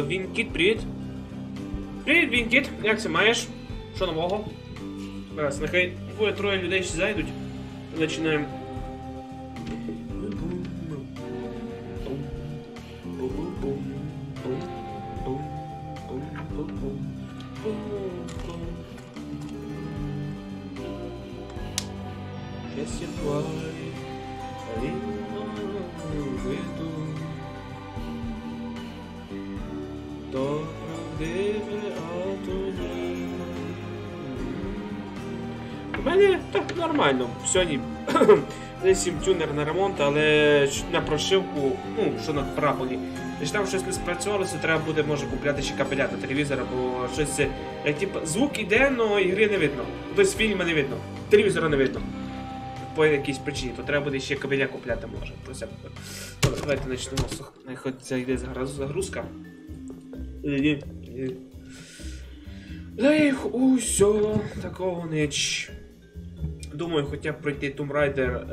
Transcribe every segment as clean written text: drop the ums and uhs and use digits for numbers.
Вінкіт, привіт. Привіт, Вінкіт. Як це маєш? Що нового? Зараз, нехай двоє-троє людей ще зайдуть. Починаємо. У мене так нормально. Сьогодні десь тюнер на ремонт, але на прошивку, ну, що на прапорі. Якщо там щось не спрацювало, то треба буде, може, купляти ще кабеля до телевізора, бо щось, як типу, звук іде, але ігри не видно. Тобто фільму не видно, телевізора не видно. По якійсь причині, то треба буде ще кабеля купляти, може. Давайте почнемо, хоч це йде загрузка. Да їх усього такого неч. Думаю, хоча б пройти Tomb Raider,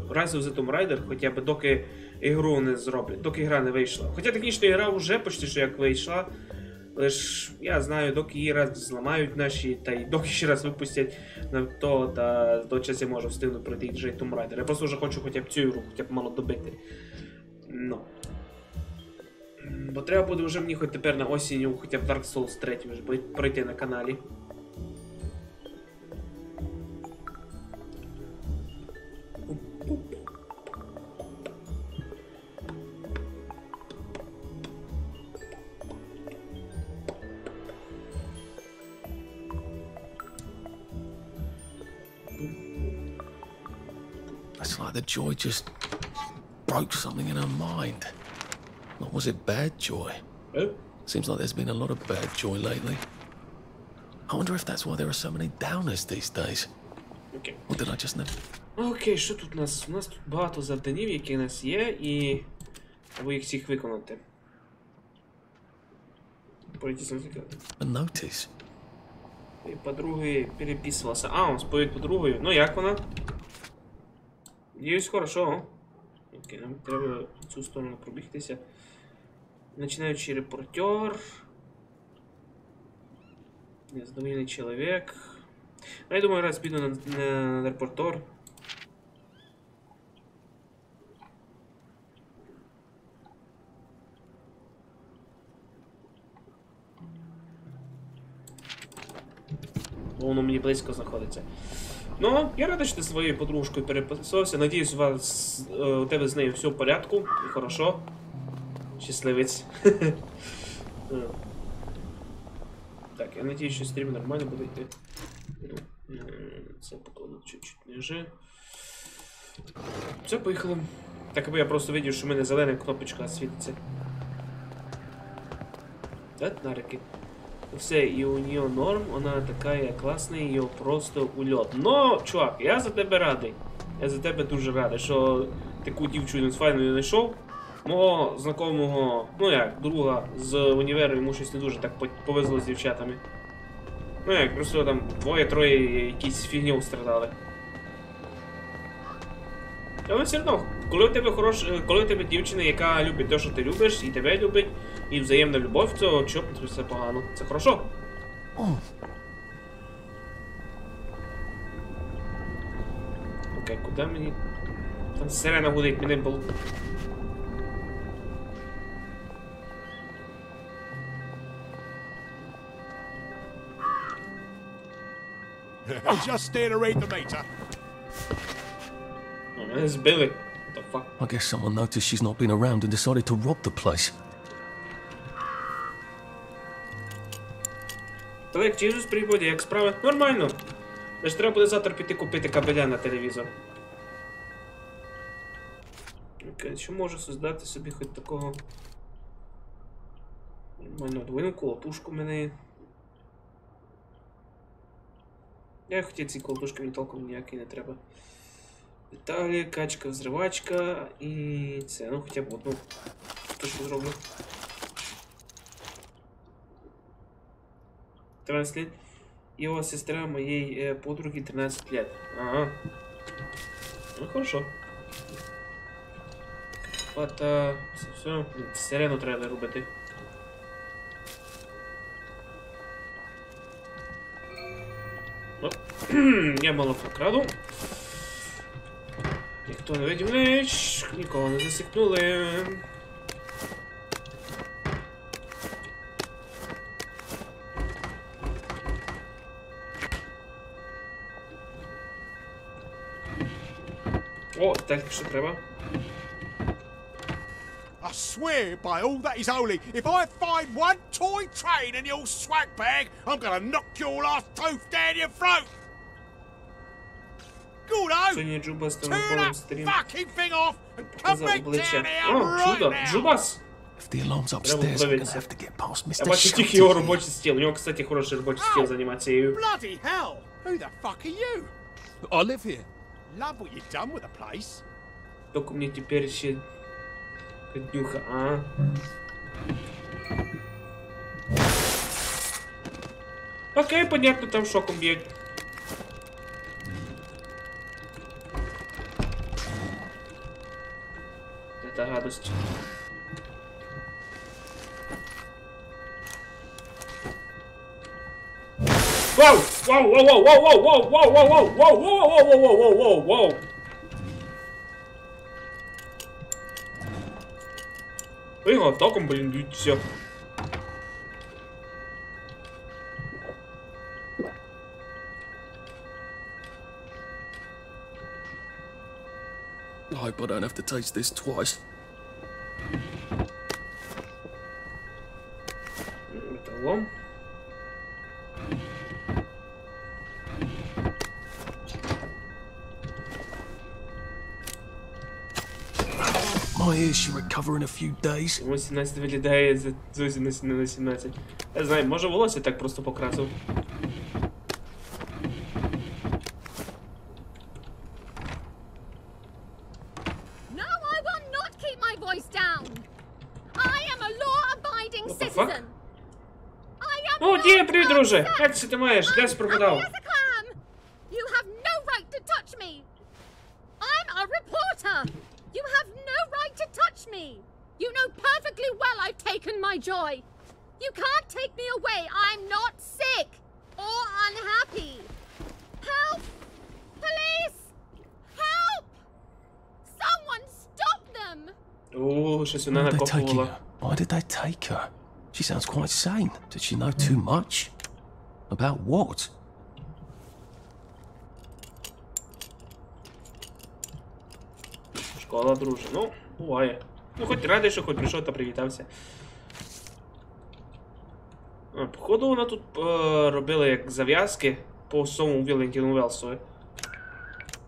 Rise of the Tomb Raider, хоча б доки ігру не зроблять, доки гра не вийшла. Хоча технічно ігра вже почти що як вийшла, лиш я знаю, доки її раз зламають наші, та й доки ще раз випустять, то до часу я можу встигнути пройти вже Tomb Raider. Я просто вже хочу хоча б цю ігру, хоча б мало добити. Ну. Бо треба буде вже мені хоч тепер на осінню, хоча б Dark Souls 3 вже пройти на каналі. It's like the joy just broke something in her mind. Or was it bad joy? Oh? Seems like there's been a lot of bad joy lately. I wonder if that's why there are so many downers these days. Okay. Or did I just never... Окей, що тут у нас? У нас тут багато завданів, які у нас є, і треба їх всіх виконати. A notice. І подруги переписувалася. А, он сповідь подругою. Ну як вона? Надіюсь, хорошо. Окей, нам треба в цю сторону пробігтися. Начинаючий репортер. Нездовольний чоловік. Ну, я думаю, раз піду на репортер. Воно мені близько знаходиться. Ну, я радий, що ти зі своєю подружкою переписався. Надіюсь, у тебе з нею все в порядку і хорошо. Щасливець. Так, я надіюсь, що стрім нормально буде йти. Це покладу чуть-чуть ниже. Все, поїхали. Так, аби я просто видів, що в мене зелена кнопочка світиться. Так, нарики. Все, і у нее норм, вона така класна, її просто ульот. Но, чувак, я за тебе радий. Я за тебе дуже радий, що таку дівчину з файною знайшов. Мого знайомого, ну як, друга з універу, йому щось не дуже так повезло з дівчатами. Ну як, просто там двоє-троє якісь фігню страдали. Але все одно, коли у тебе дівчина, яка любить те, що ти любиш, і тебе любить, і взаємна любов, то чого це все погано? Це хорошо. Окей, куди мені? Там сирена гудить, мене було. Just there to read the meter. Мене збили. What the fuck? I guess someone noticed she's not been around and decided to rob the place. Толик, чи Ісус прибуде, як справи? Нормально. Лиш треба буде завтра піти купити кабеля на телевізор. Окей, що можу создати собі хоч такого... Нормально, двойну колотушку мене. Я хотів ці колотушки, мені толком ніякі не треба. Деталі, качка, взривачка і це, ну хоча б одну точно зроблю. 13 лет. Его сестра моей подруги 13 лет. Ага. Ну хорошо. Фата... Все, сирену треба вирубити. Ну, я мало покраду. Ніхто не видів ніч, нікого не засікнули. О, так що треба. I swear by all that is holy, if I find one toy train in your swag bag, I'm gonna knock your last tooth down your throat! Gordo! Сьогодні Джуба з Turn телефоном that стрім fucking thing off and come показав back обличчя. down here О, right чудо! now! Джубас! If the alarm's upstairs, we're gonna have to get past Я Mr. бачу тільки його Shelty. робочий стіл. У нього, кстати, хороший робочий стіл з анімацією. Bloody hell! Who the fuck are you? I live here. Love what you've done with the place. Только мне теперь ще... Днюха, а? Окей, понятно, там шоком б'ють. Это гадость. Вау! Вау! Вау! Вау! Вау! Вау! Вау! Вау! Вау! Вау! Вау! Вау! Вау! Вау! Вау! Його атаком, блін, б'ють, все. I hope I don't have to taste this twice. Металлом. My ears should recover in a few days. Йому 17 виглядає зовсім на 17. Я знаю, може волосся так просто покрасив. No, I will not keep my voice down. I am a law-abiding What the citizen. fuck? I am О, not Дія, привіт, друже! upset. Як це ти маєш? Десь пропадав. As a clam. You have no right to touch me. I'm a reporter. You have no right to touch me. You know perfectly well I've taken my joy. You can't take me away. I'm not sick or unhappy. Help! Police! Help! Someone stop them! О, щось вона Why did they take накопувала. her? Why did they take her? She sounds quite sane. Did she know too much? About what? Школа, друже. Ну, буває. Ну, хоч радий, що хоч прийшов та привітався. А, походу, вона тут робила як зав'язки по всьому Вілентіну Велсу.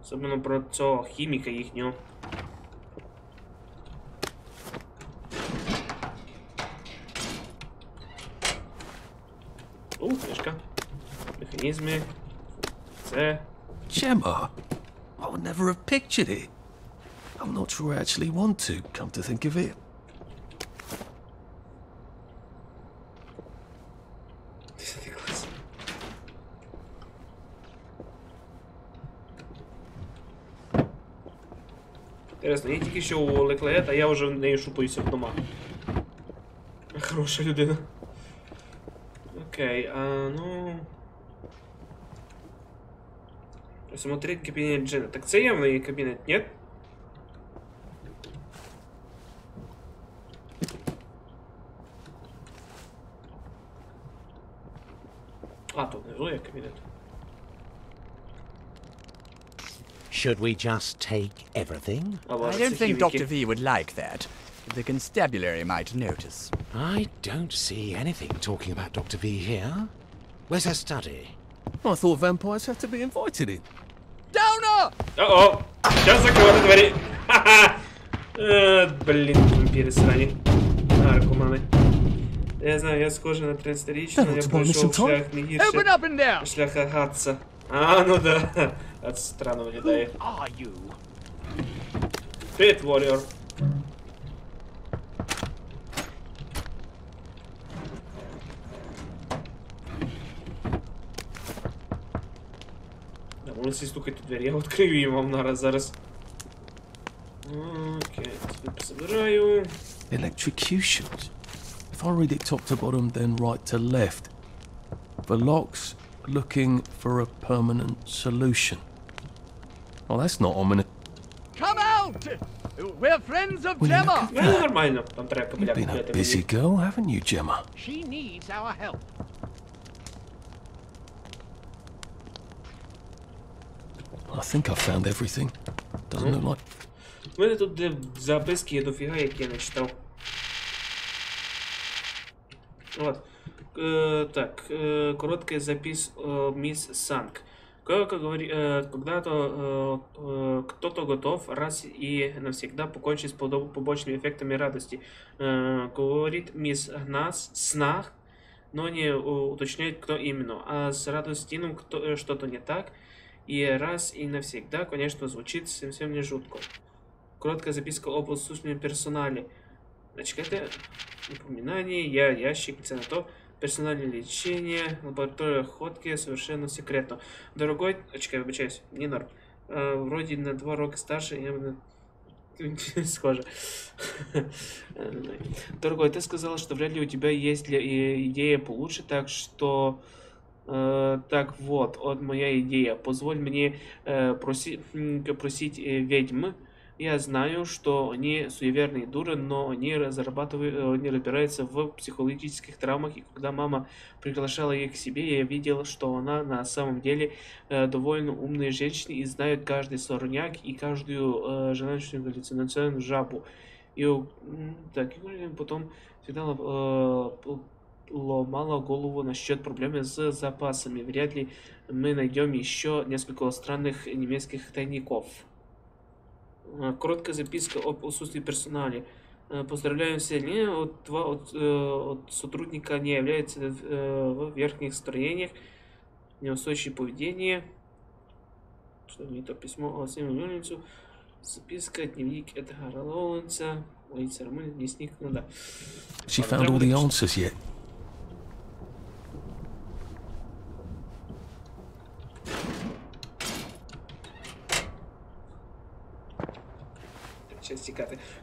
Особливо про цього хіміка їхнього. Книжка. Механізми. Це. Gemma? I would never have pictured it. I'm not sure I actually want to, come to think of it. 10 клас. Інтересно, я тільки що у Леклеєт, а я вже в неї шупаюся вдома. Хороша людина. Окей, ну... Посмотреть кабинет Джина. Так це є в неї кабінет, ні? А, тут внизу є кабінет. Should we just take everything? I don't think Dr. V would like that. The constabulary might notice. I don't see anything talking about Dr. V here. Where's her study? I thought vampires have to be invited in. Donor! О-о! Сейчас закрою двери! Ха-ха! Блин, вампиры срани. Наркоманы. Я знаю, я схожа на 30-річну, я пройшов шлях не гірше шляха Гатса. А, ну да. Гатс странно виглядає. Привіт, Warrior. Да, можна всі стукати у двері, я відкрию їм вам нараз зараз. Окей, це пособираю. Electrocutions. If I read it top to bottom, then right to left. The locks looking for a permanent solution. Oh, that's not ominous. Come out! We're friends of Gemma! Ну, нормально, там треба You've been a капеляк. busy girl, haven't you, Gemma? She needs our help. I think I found everything. Doesn't look like... У мене тут записки є дофіга, які я не читав. Вот. Так, короткий запис мисс Санг. Когда-то кто-то готов раз и навсегда покончить с побочными эффектами радости. Говорит мисс Снах, но не уточняет, кто именно. А с радостином что-то не так. И раз и навсегда, конечно, звучит совсем не жутко. Короткая записка об отсутственном персонале. Значит, это упоминание, ящик, цена то, персональное лечение, лаборатория ходки, совершенно секретно. Дорогой, чекай, вибачаюсь, не норм. Вроде на 2 роки старше, я схоже. Дорогой, ты сказал, что вряд ли у тебя есть идея получше, так что... Так вот, вот моя идея. Позволь мне просить ведьм. Я знаю, что они суеверные дуры, но они разбираются в психологических травмах. И когда мама приглашала их к себе, я видел, что она на самом деле довольно умная женщина и знает каждый сорняк и каждую женщину галлюцинацию жабу. И так, и потом всегда ломала голову насчет проблемы с запасами. Вряд ли мы найдем еще несколько странных немецких тайников. Короткая записка об отсутствии персонала. Поздравляем все, от сотрудника не является в верхних строениях. Неустойчивое поведение. Что не то письмо о Симоновицу. Записка, дневник Эдгара Лоуэнса. Улица Роман, вестник, ну да. She found all the answers yet.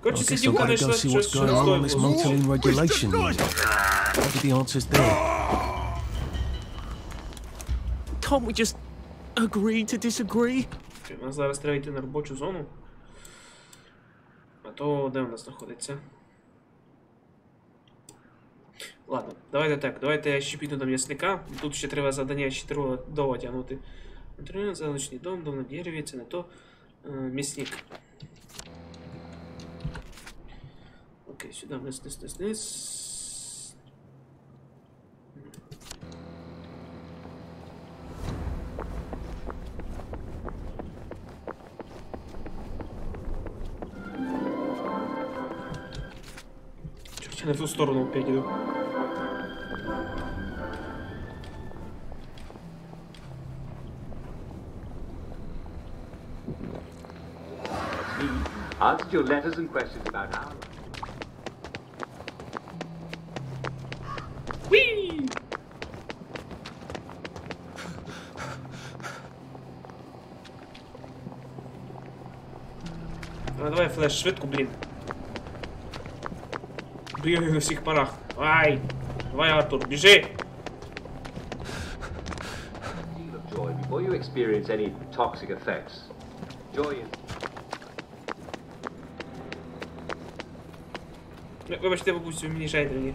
Короче, I guess I've got to go see what's going on this motel regulation unit. Maybe the answer's there. Can't we just agree to disagree? У нас зараз треба йти на робочу зону. А то де у нас знаходиться? Ладно, давайте так, давайте я ще піду до м'ясника. Тут ще треба завдання ще доводягнути. Залучний дом на дереві, це не то. М'ясник. Окей, сюда вниз. Чё, я на ту сторону опять иду. Answered your letters and questions about our... Whee! Давай флеш, швидко, блін. Бігаю на всіх парах. Ай! Давай, Артур, біжи! Deal of joy before you experience any toxic effects. Joy is... Вибачте, бабусю, мені мішаєте мені.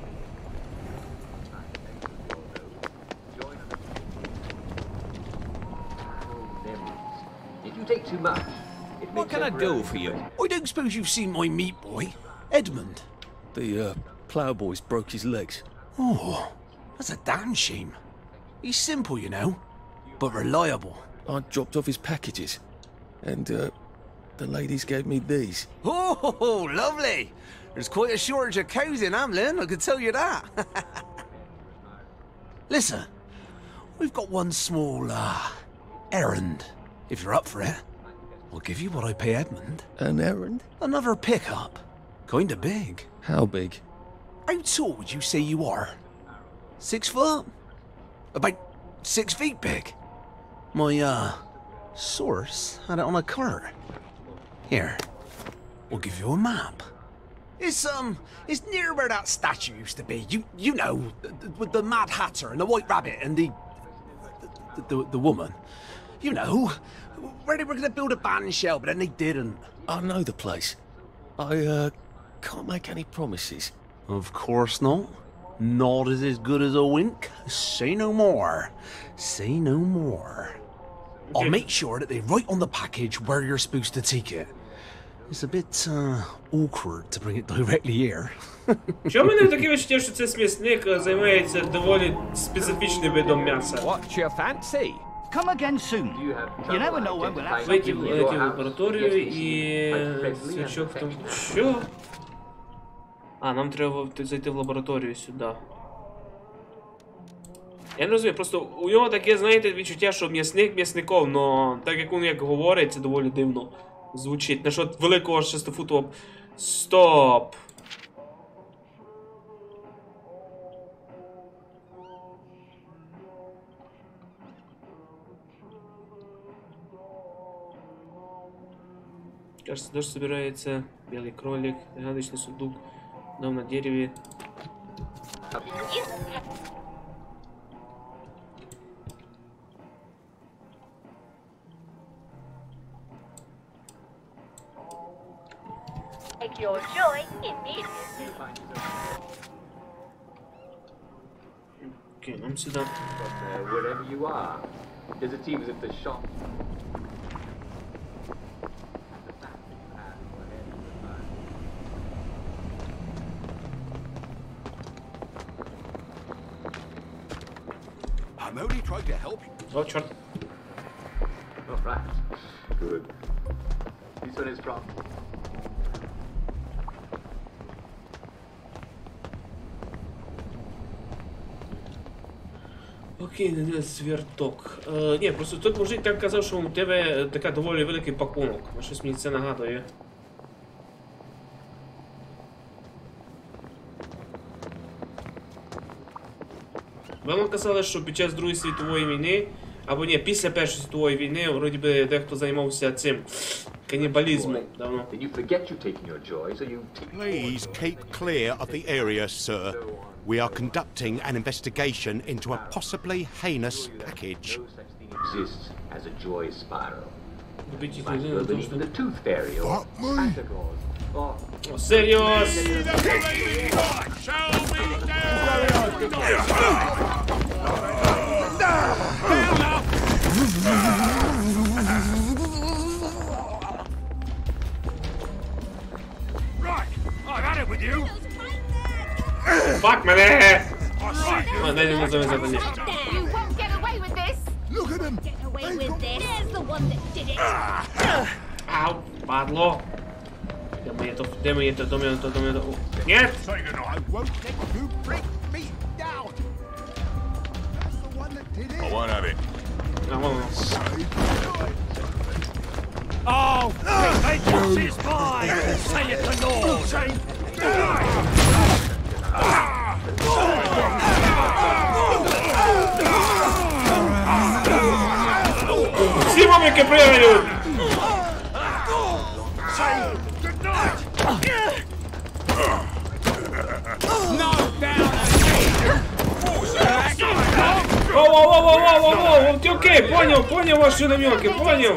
take too much. It What may can I do temporarily for you? prevent- I don't suppose you've seen my meat boy, Edmund. The, ploughboy's broke his legs. Oh, that's a damn shame. He's simple, you know, but reliable. I dropped off his packages, and, the ladies gave me these. Oh, lovely. There's quite a shortage of cows in Hamlin, I can tell you that. Listen, we've got one small, errand. If you're up for it, I'll give you what I pay Edmund. An errand? Another pickup. Kinda big. How big? How tall would you say you are? 6 foot? About 6 feet big. My, source had it on a cart. Here, we'll give you a map. It's near where that statue used to be. You know, with the Mad Hatter and the White Rabbit and the woman. You know, where they were gonna build a band shell, but then they didn't. I know the place. I, can't make any promises. Of course not. Not as good as a wink. Say no more. Say no more. I'll make sure that they write on the package where you're supposed to take it. It's a bit, awkward to bring it directly here. Чому в мене таке відчуття, що цей смісник займається доволі специфічним видом м'яса? What's your fancy? Come again soon. Do you have You never trouble know when we'll have identifying Вийти people in your в house? лабораторію Yes, we і see. Quite friendly and свічок там. affectionate. Що? А, нам треба зайти в лабораторію сюди. Я не розумію, просто у нього таке, знаєте, відчуття, що м'ясник м'ясником, но так як він як говорить, це доволі дивно звучить. Насчет великого 6-футового... Стоп! Кажется, дождь собирается, белый кролик, загадочный сундук, дом на дереве. Take your joy immediately. Окей, нам сюда. Wherever you are, there's a team as if the shop. I'm only trying to help you. О, черт. All right, good. This one is from. Окей, не зверток. Ні, просто тут мужик так казав, що у тебе така доволі великий пакунок. Щось мені це нагадує. Вам казали, що під час Другої світової війни, або ні, після Першої світової війни, вроді би дехто займався цим канібалізмом давно. Did you forget you've taken your joy, so you take. Please keep clear of the area, sir. We are conducting an investigation into a possibly heinous package. No such thing exists as a joy spiral. Любіть їх Might as well believe in the tooth fairy or What, me? Santa Claus. Or О, серйоз! Shall be down! Right, I've had it with you. Фак мене! I see you. О, дай йому зав'язати. You won't get away with this! Look at him. Get away with this! There's the one that did it! Ау, падло! Де моє то, Ні! Say goodnight. I won't let you break me down. That's the one that did it. I won't have it. А, вон воно. Oh, vengeance is mine! Say it to Lord! Всі мамики пригають! Say goodnight! No down! Воу-воу-воу-воу-воу-воу! Ти окей, понял ваші намеки, понял!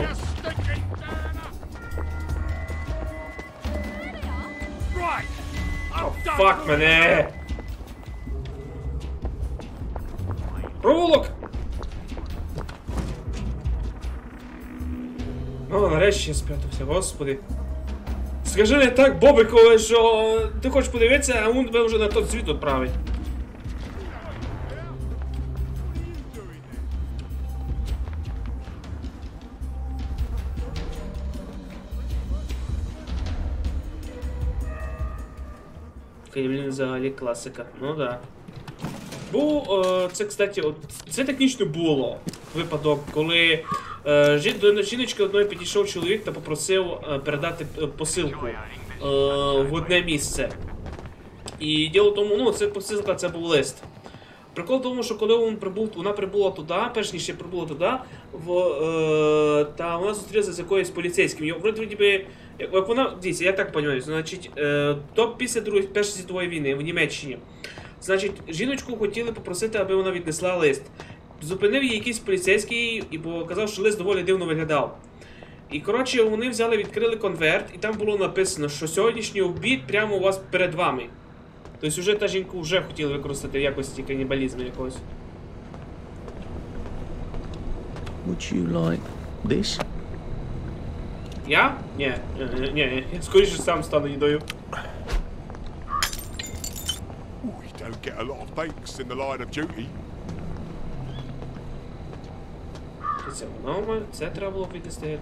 Right! I'm Фак мене! Проволок! О, нарешті я спрятався, господи. Скажи не так, Бобикове, що ти хочеш подивитися, а він тебе вже на той світ відправить. Блін, взагалі класика. Ну да. Це, кстати, це технічно було випадок, коли до жіночки одної підійшов чоловік та попросив передати посилку в одне місце. І діло в тому, ну, це посилка, це був лист. Прикол в тому, що коли вона прибула туди, перш ніж ще прибула туди, та вона зустрілася з якоюсь поліцейським. Вроді би, як вона, дивіться, я так розумію, значить, то після Першої світової війни в Німеччині, значить, жіночку хотіли попросити, аби вона віднесла лист. Зупинив її якийсь поліцейський і показав, що лист доволі дивно виглядав. І, коротше, вони взяли, відкрили конверт, і там було написано, що сьогоднішній обід прямо у вас перед вами. Тобто вже та жінку вже хотіли використати в якості канібалізму якогось. Would you like this? Я? Ні, я скоріше сам стану їдою. You don't get a lot of thanks in the line of duty. Це воно, це треба було піднести.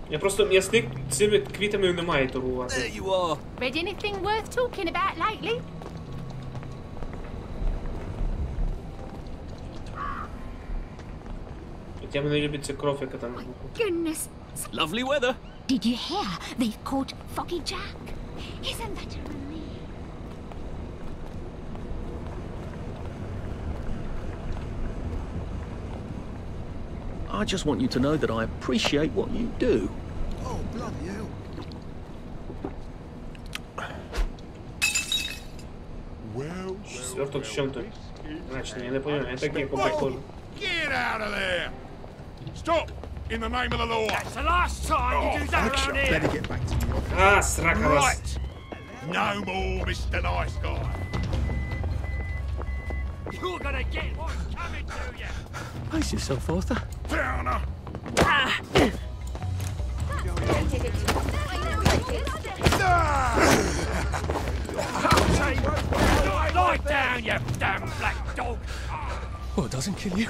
Я просто м'ясник цими квітами не має торгувати. There you are. Read anything worth talking about lately? Хоча мене любить ця кров, яка там. Goodness. Lovely weather. Did you hear they've caught Foggy Jack? Isn't that a relief? I just want you to know that I appreciate what you do. Oh, bloody hell. Well, Сверток з чим-то. Значно, я не пам'ятаю, я такий похожу. get out of there! Stop! In the name of the law! That's the last time you do that around here. Better get back to your office. А, срака вас. Right! No more, Mr. Nice Guy. You're gonna get what's coming to you. Pace yourself, Arthur. Downer! Lie down, you damn black dog. Well, it doesn't kill you.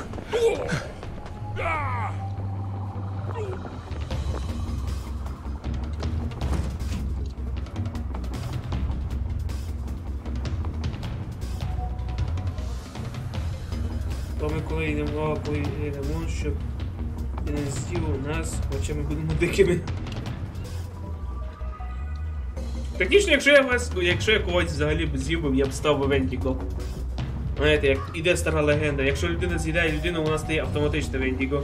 То ми коли йдемо, щоб ти не з'їв нас, хоча ми будемо дикими. Технічно, якщо я когось взагалі б з'їв би, я б став би Вендіго. Знаєте, як іде стара легенда, якщо людина з'їдає людину, вона стає автоматично Вендіго.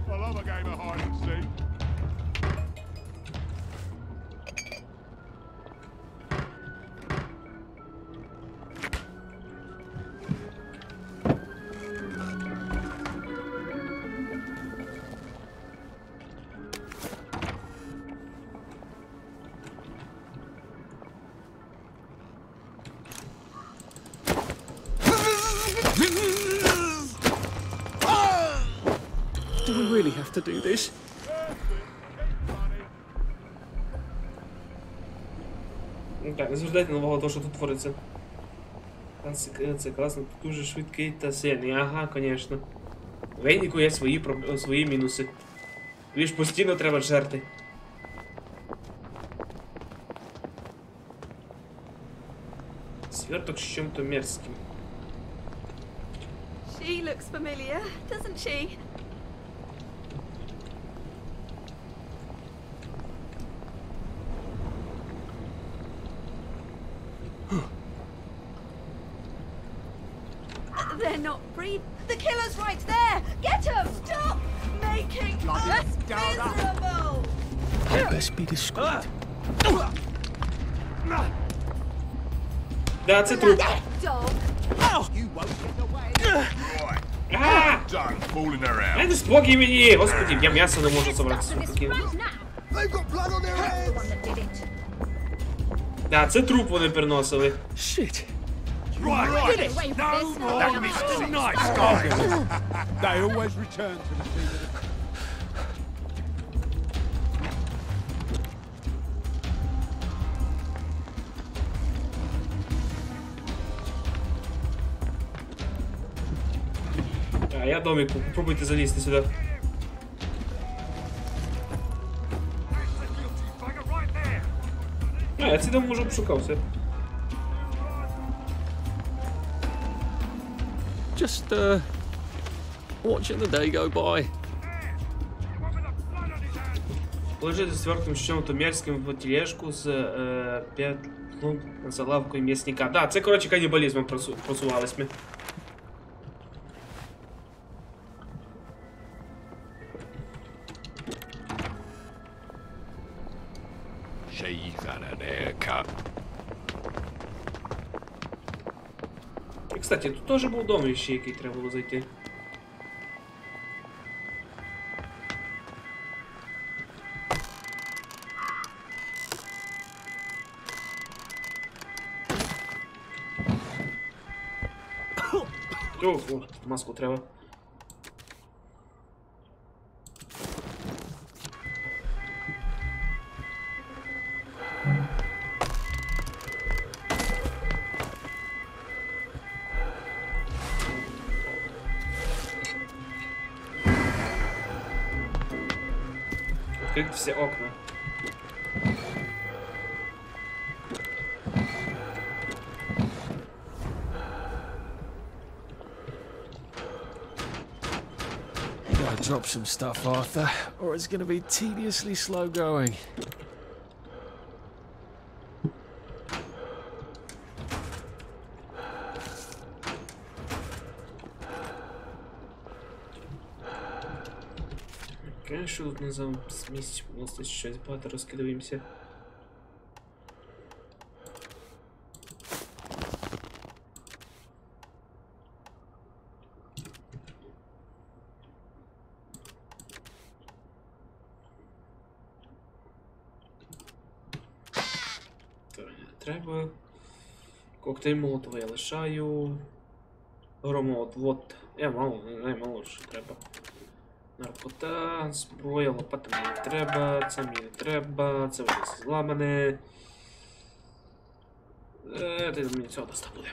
I love a game of hide and seek. Do we really have to do this? Так, не звертайте увагу на те, що тут твориться. Це класно, дуже швидкий та сильний. Ага, звісно. Вендіку є свої мінуси. Її ж постійно треба жерти. Сверток з чим-то мерзким. She looks familiar, doesn't she? They're not breathing. The killer's right there! Get him! Stop making us miserable! I'd best be discreet. Да, це труп. Done fooling around. Ай, ну спокій мені! Господи, я м'ясо не можу забрати. Да, це труп вони переносили. Shit. Right. No more Mr. Nice Guy. They always return to the scene of the А я домик, попробуйте залізти сюди. А, я цей дом уже обшукався. Just, watching the day go by. Положити з твердим щом-то мерзким в тележку з заглавкою м'ясника. Да, це, коротше, канібалізмом просувались ми. She's had an haircut. І, кстати, тут теж був дом ще, який треба було зайти. О, маску треба. Открыть все окна. Gotta drop some stuff, Arthur, or it's gonna be tediously slow going. Що тут на замість просто щось багато розкидаємося. Треба коктейль Молотова я лишаю. Громолот, вот. Я мало що треба. Наркота, зброя, лопата мені не треба, це мені не треба, це вже зламане. Мені цього доста буде.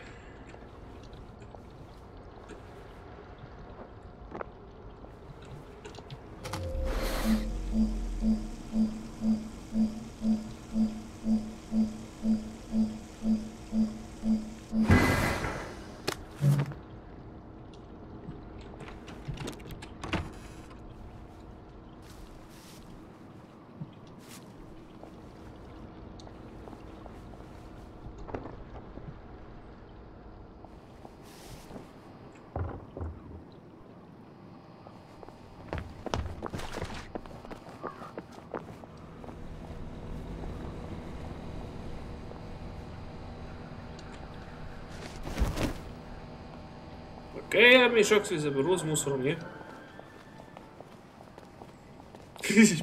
Окей, я мішок свій заберу з мусором, ні?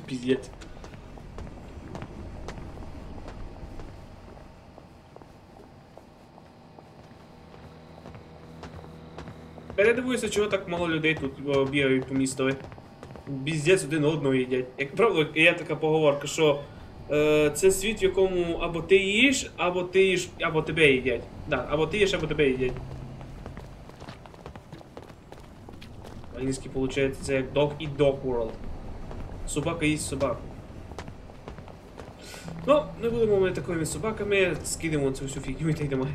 Піздець. Передивуюся, чого так мало людей тут бігають по містові. Піздець один одного їдять. Як правило, є така поговорка, що це світ, в якому або ти їш, або тебе їдять. Да, або ти їш, або тебе їдять. По-англійськи, виходить, це як dog eat dog world. Собака їсть собаку. Ну, не будемо ми такими собаками, скидемо цю всю фігню і так йдемо.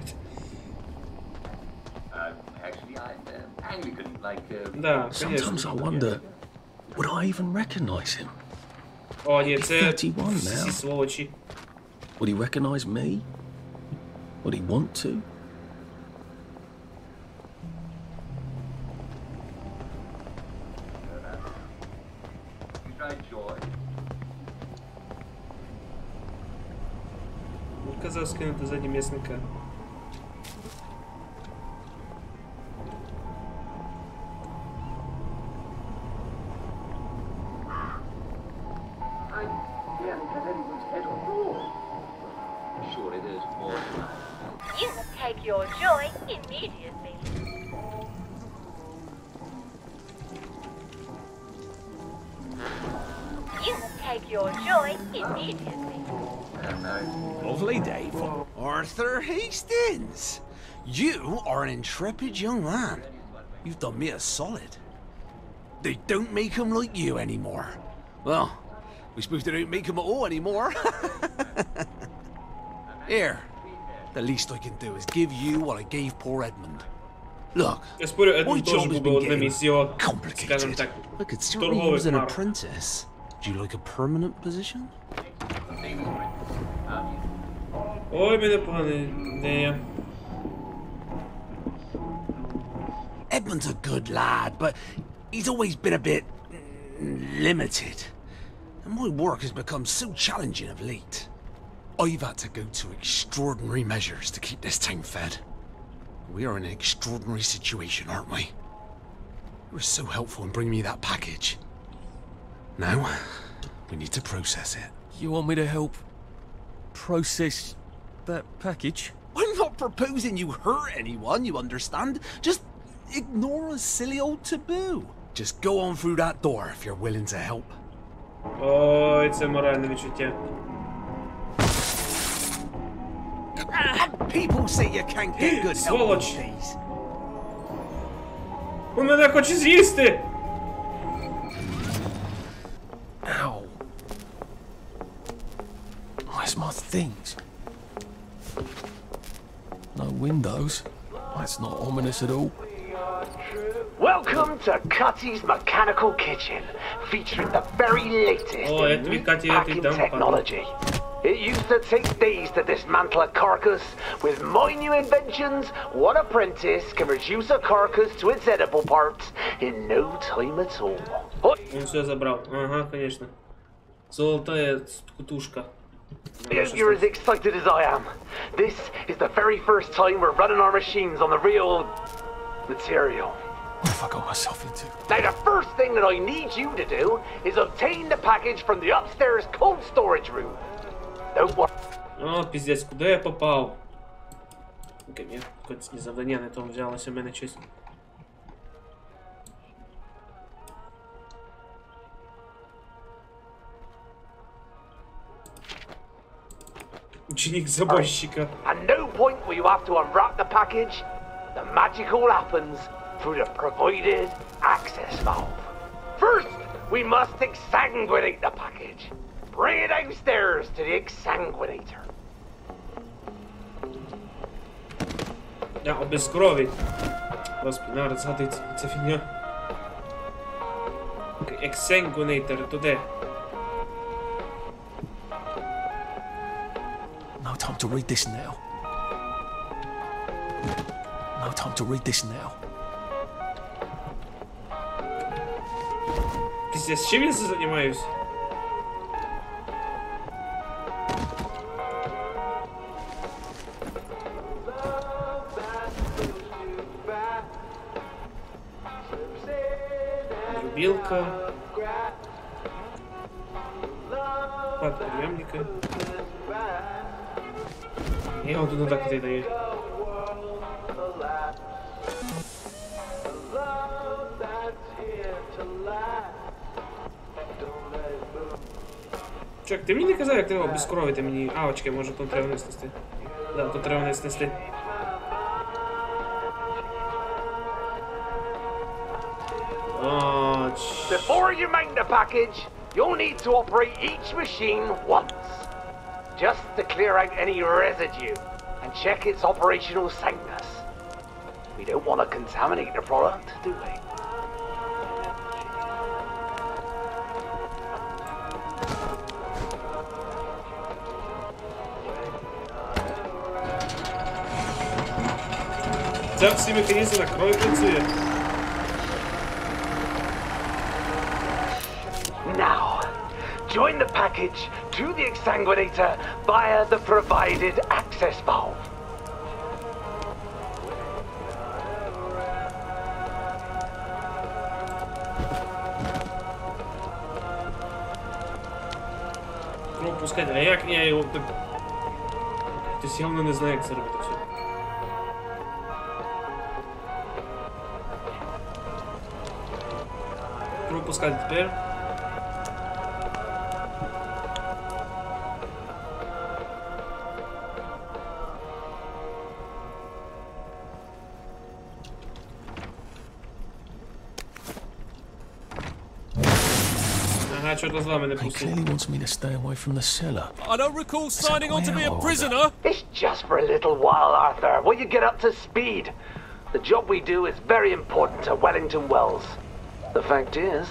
Да, Sometimes I wonder, would I even recognize him? О, ні, це 31 now. всі сволочі. Would he recognize me? Would he want to? Казав скинути ззаді м'ясника. your joy immediately. You take your joy immediately. Lovely day for Arthur Hastings. You are an intrepid young man. You've done me a solid. They don't make them like you anymore. Well, we suppose they don't make them at all anymore. Here, the least I can do is give you what I gave poor Edmund. Look, Я спорю, my Едмунд job теж has був been одним getting із його, скажімо complicated. так, I could certainly use торгових an марок. apprentice. Do you like a permanent position? Ой, мене погана ідея. Edmund's a good lad, but he's always been a bit limited. And my work has become so challenging of late. I've had to go to extraordinary measures to keep this town fed. We are in an extraordinary situation, aren't we? You were so helpful in bringing me that package. Now, we need to process it. You want me to help process that package? I'm not proposing you hurt anyone, you understand? Just ignore a silly old taboo. Just go on through that door if you're willing to help. Ой, це моральне відчуття. People say you can't get good help Сволоч. these days. Він мене хоче з'їсти! Ow. Where's my things? No windows. That's not ominous at all. Welcome to Cutty's Mechanical Kitchen, featuring the very latest Oh, in meat-packing technology. It used to take days to dismantle a carcass. With my new inventions, one apprentice can reduce a carcass to its edible parts in no time at all. Он все забрал. Ага, конечно. Золотая кутушка. You're as excited as I am. This is the very first time we're running our machines on the real material. What have I got myself into? Now the first thing that I need you to do is obtain the package from the upstairs cold storage room. Don't worry. О, пиздец, куда я попал? Окей, я какое-то завдання не то взялося в мене щось. Ученик заборщика. At no point will you have to unwrap the package. The magic all happens through the provided access valve. First, we must exsanguinate the package. Bring it downstairs to the exsanguinator. Да, обезкровить. Господи, надо згадати ця фігня. Exsanguinator, туди. No time to read this now. No time to read this now. Пиздец, чим я займаюсь? Рубилка. Подприемника. Я вот туда так и даю. Чек, ти мені не казав, як треба обезкровити мені. А, очки, може тут треба вниз нести. Да, тут треба вниз нести. Before you mount the package, you'll need to operate each machine once. Just to clear out any residue and check its operational soundness. We don't want to contaminate the product, do we? Це всі механізми на крові працює. Now, join the package to the exsanguinator via the provided access valve. Пропускати, а як я його так... Хтось явно не знає, як це робити все. запускати тепер. Ага, чорт з вами не He пустив. clearly wants me to stay away from the cellar. I don't recall signing on to be a way prisoner. It's just for a little while, Arthur. Will you get up to speed? The job we do is very important to Wellington Wells. The fact is,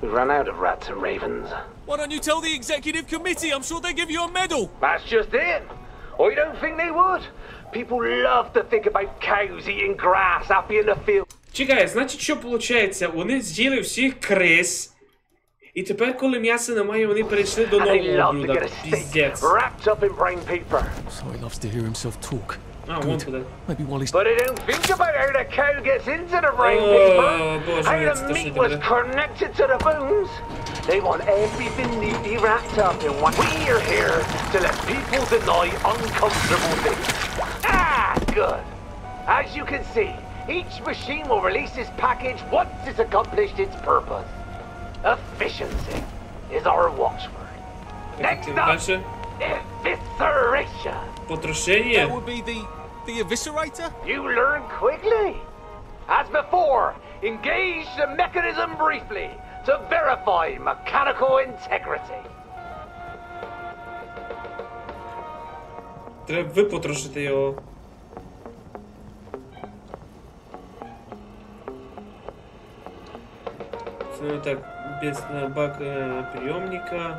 we ran out of rats and ravens. Why don't you tell the executive committee? I'm sure they give you a medal. That's just it. I don't think they would. People love to think about cows eating grass happy in the field. Чекай, значить, що виходить? Вони з'їли всіх криз. І тепер, коли м'яса немає, вони перейшли до And they нового love to блюда. get a steak Піздець. wrapped up in brown paper. So he loves to hear himself talk. А, вон туди. Maybe while he's... But they don't think about how the cow gets into the brown Oh, paper, Boże, how jest the to meat się was dobre. connected to the bones. They want everything neatly wrapped up in one. We're here to let people deny uncomfortable things. Ah, good. As you can see, each machine will release its package once it's accomplished its purpose. Efficiency is our watchword. Next up, Дальше. evisceration. Потрошення. That would be the eviscerator? You learn quickly. As before, engage the mechanism briefly to verify mechanical integrity. Треба випотрошити його. Ну так, без бак приемника,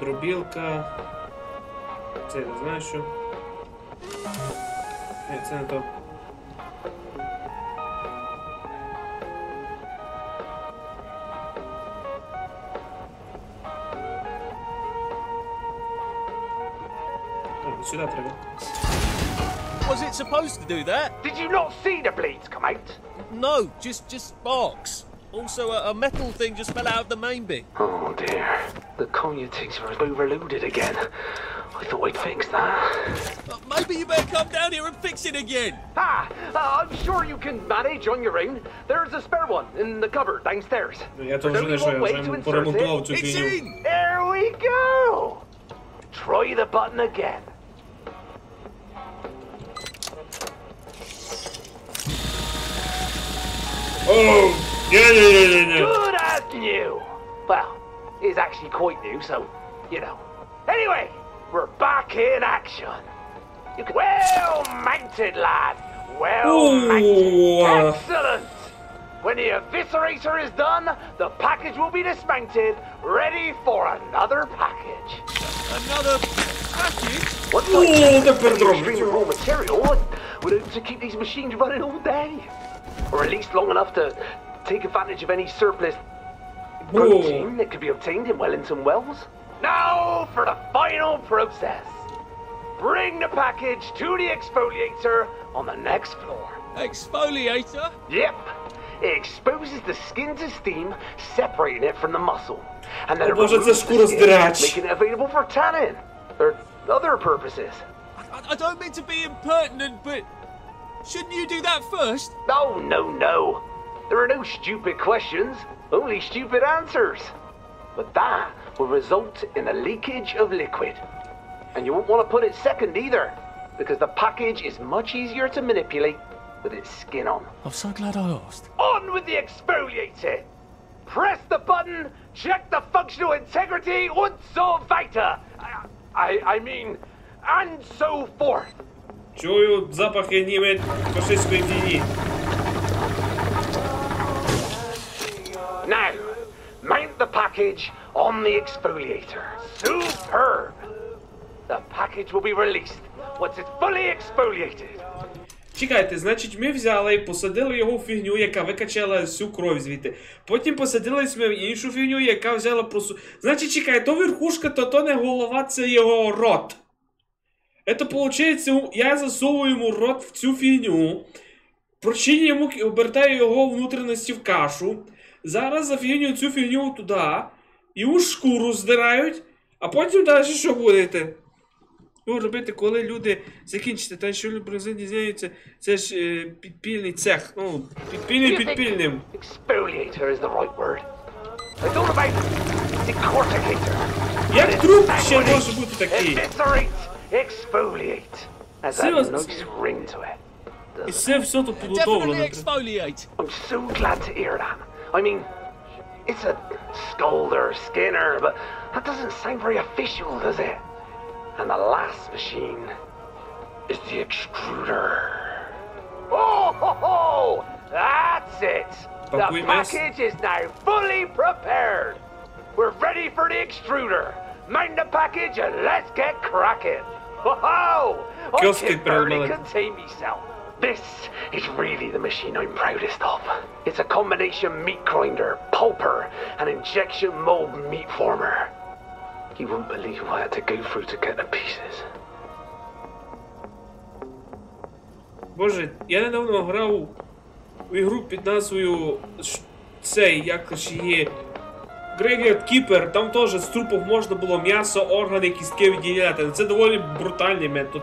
дробілка. Це я не знаю що. Це не то. О, сюди треба. Was it supposed to do that? Did you not see the blades come out? No, just sparks. Also, a metal thing just fell out of the main bit. Oh dear, the commutator is overloaded again. I thought I'd fix that. Maybe you better come down here and fix it again. I'm sure you can manage on your own. There's a spare one in the cupboard downstairs. Я то вже не що, я вже поремонтував цю It's фігню. in! There we go! Try the button again. Оу! Ні-ні-ні-ні-ні! Good as new. Well, it's actually quite new, so, you know. Anyway, we're back in action. You can... Well mounted, lad. Well mounted. Ooh. Excellent. When the eviscerator is done, the package will be dismounted, ready for another package. Another package? What's Ooh, like the perdron. stream of raw material would have to keep these machines running all day, or at least long enough to take advantage of any surplus protein that could be obtained in Wellington Wells. Now for the final process. Bring the package to the exfoliator on the next floor. Exfoliator? Yep. It exposes the skin to steam, separating it from the muscle. And then it Boże, removes це the skóra skin, zdrać. making it available for tanning, or other purposes. I don't mean to be impertinent, but shouldn't you do that first? Oh, no. There are no stupid questions, only stupid answers. But that will result in a leakage of liquid. And you won't want to put it second either, because the package is much easier to manipulate with its skin on. I'm so glad I asked. On with the exfoliator! Press the button, check the functional integrity, und so weiter! I mean, and so forth. Чую запахи німе фашистської фігні. Now, mount the package on the exfoliator. Superb! The package will be released once it's fully exfoliated. Чекайте, значить ми взяли і посадили його в фігню, яка викачала всю кров звідти. Потім посадили ми в іншу фігню, яка взяла просто... Значить, чекай, то верхушка, то не голова, це його рот. Это получается, я засовую йому рот в цю фігню, прочиню йому, обертаю його внутрішності в кашу, зараз зафігню цю фігню туди, йому шкуру здирають, а потім далі що будете? Що робити, коли люди закінчаться? Та що люди дізняються, це ж підпільний цех. Ну, підпільний підпільним. Exfoliator is the right word. I thought about decorticator. Як труп ще може бути такий? Eviscerate, exfoliate. Has a nice ring to it. І це все тут Definitely підготовлено. exfoliate. I'm so glad to hear that. I mean, it's a scalder, skinner, but that doesn't sound very official, does it? And the last machine is the extruder. Oh, ho, ho! That's it! The package is now fully prepared. We're ready for the extruder. Mount the package and let's get cracking. Ho, ho! I can barely contain myself. This is really the machine I'm proudest of. It's a combination meat grinder, pulper, and injection mold meat former. You won't believe what I had to go through to get the pieces. Боже, я недавно грав в ігру під назвою цей, як ж є, Graveyard Keeper, там теж з трупів можна було м'ясо, органи, кістки відділяти. Це доволі брутальний метод.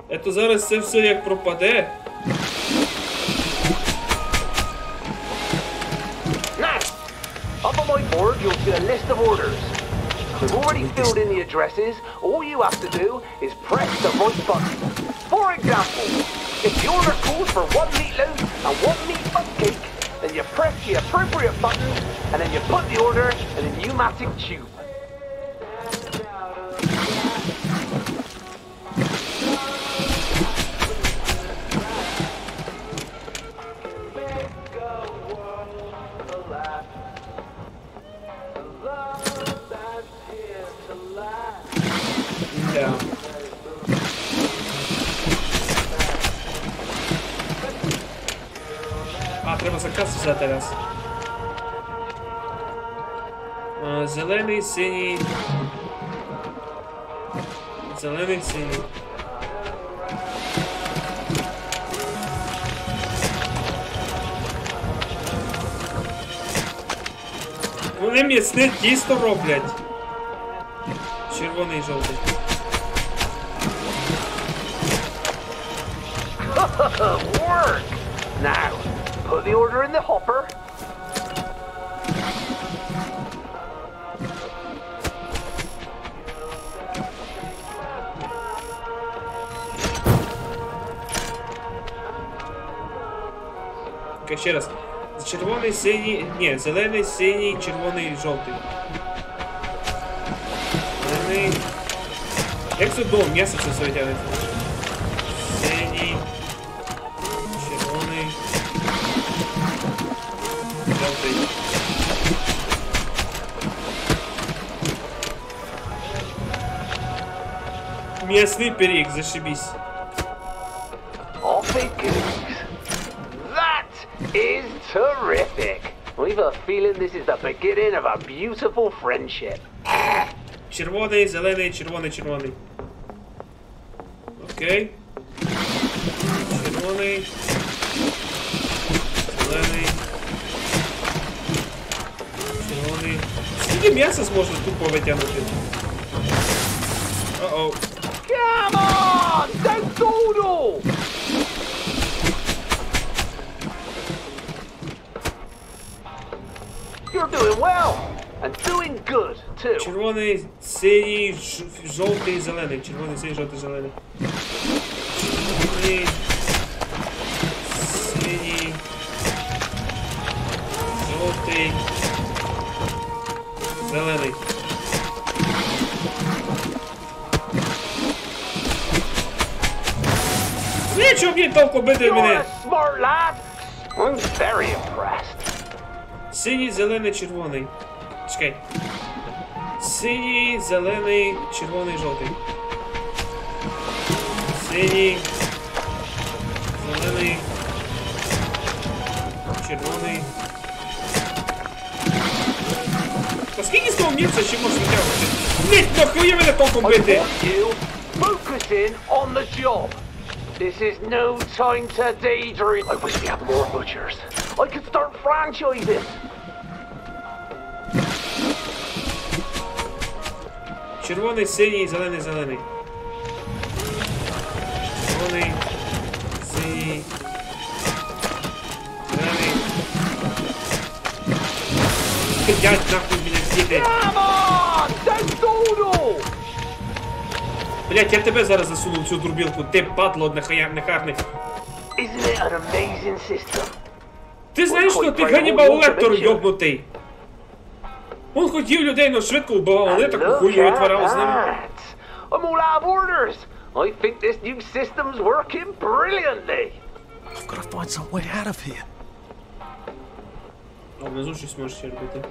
Ето зараз це все як пропаде. Now, up on my board you'll see a list of orders. I've already filled in the addresses. All you have to do is press the right button. For example, if the order calls for 1 meatloaf and 1 meat butt cake, then you press the appropriate button and then you put the order in a pneumatic tube. Да. А, треба заказ взяти раз. Зелений, синій. Зелений, синій. Вони м'ясне тісто роблять. Червоний і жовтий. Work! Now, put the order in the hopper. Окей, ще раз. Червоний, синій, ні, зелений, синій, червоний, жовтий. Зелений. Як це вдома м'ясо це все витягується? Синій. Червоний. Жовтий. М'ясний пиріг, зашибісь. Off it goes. That is terrific. We've a feeling this is the beginning of a beautiful friendship. Червоний, зелений, червоний, червоний. Окей. Червоний. Зелений. Червоний. Скільки м'яса зможна тупо витягнути? О-оу. Come on! Don't dawdle! You're doing well. And doing good, too. Червоний, синій, жовтий, зелений. Червоний, синій, жовтий, зелений. Червоний, синій, жовтий, зелений. Нічого мені толку бити мене. You're a smart lad. I'm very impressed. Синій, зелений, червоний. Чекай. Синій, зелений, червоний, жовтий. Синій, зелений, червоний. Та скільки з того м'яса ще можна витягувати? Ні, нахуя мене толком I бити? want you focusing on the job. This is no time to daydream. I wish we had more butchers. I could start franchising. Червоний, синій, зелений, зелений. Червоний, синій, зелений. Блять, нахуй мене всіти. Блять, я тебе зараз засуну в цю турбілку. Ти падло нехарний. Ти знаєш, що ти Ганнібал Лектор йобнутий? Он хотів людей, но швидко вбивав, вони таку хуйню витворяли з ними. I'm all out of orders. I think this new system's working brilliantly. I've got to find some way out of here. А внизу щось можеш ще робити.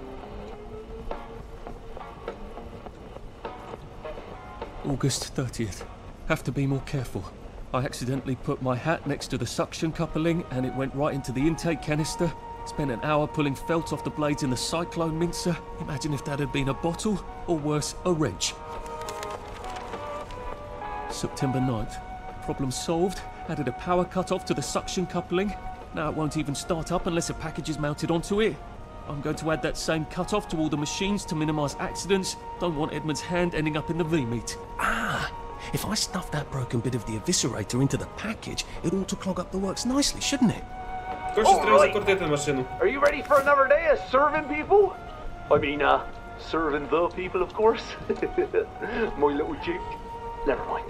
August 30th. Have to be more careful. I accidentally put my hat next to the suction coupling and it went right into the intake canister. Spent an hour pulling felt off the blades in the cyclone mincer. Imagine if that had been a bottle, or worse, a wrench. September 9th. Problem solved. Added a power cut-off to the suction coupling. Now it won't even start up unless a package is mounted onto it. I'm going to add that same cut-off to all the machines to minimise accidents. Don't want Edmund's hand ending up in the V-meat. Ah! If I stuff that broken bit of the eviscerator into the package, it ought to clog up the works nicely, shouldn't it? Are you ready for another day of serving people? I mean, serving the people, of course. My little chick. Never mind.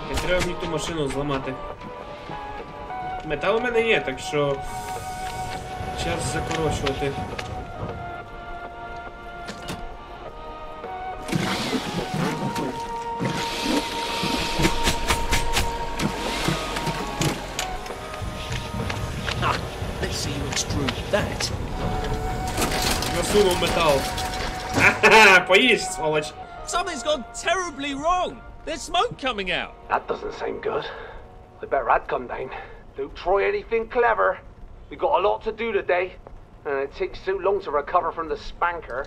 Не треба мені ту машину зламати. Метал у мене є, так що час закорочувати. Let's see you extrude that. Насунув метал. Ха-ха, поїж, сволоч. Something's gone terribly wrong. There's smoke coming out. That doesn't sound good. I better I'd come down. Don't try anything clever. We've got a lot to do today. And it takes so long to recover from the spanker.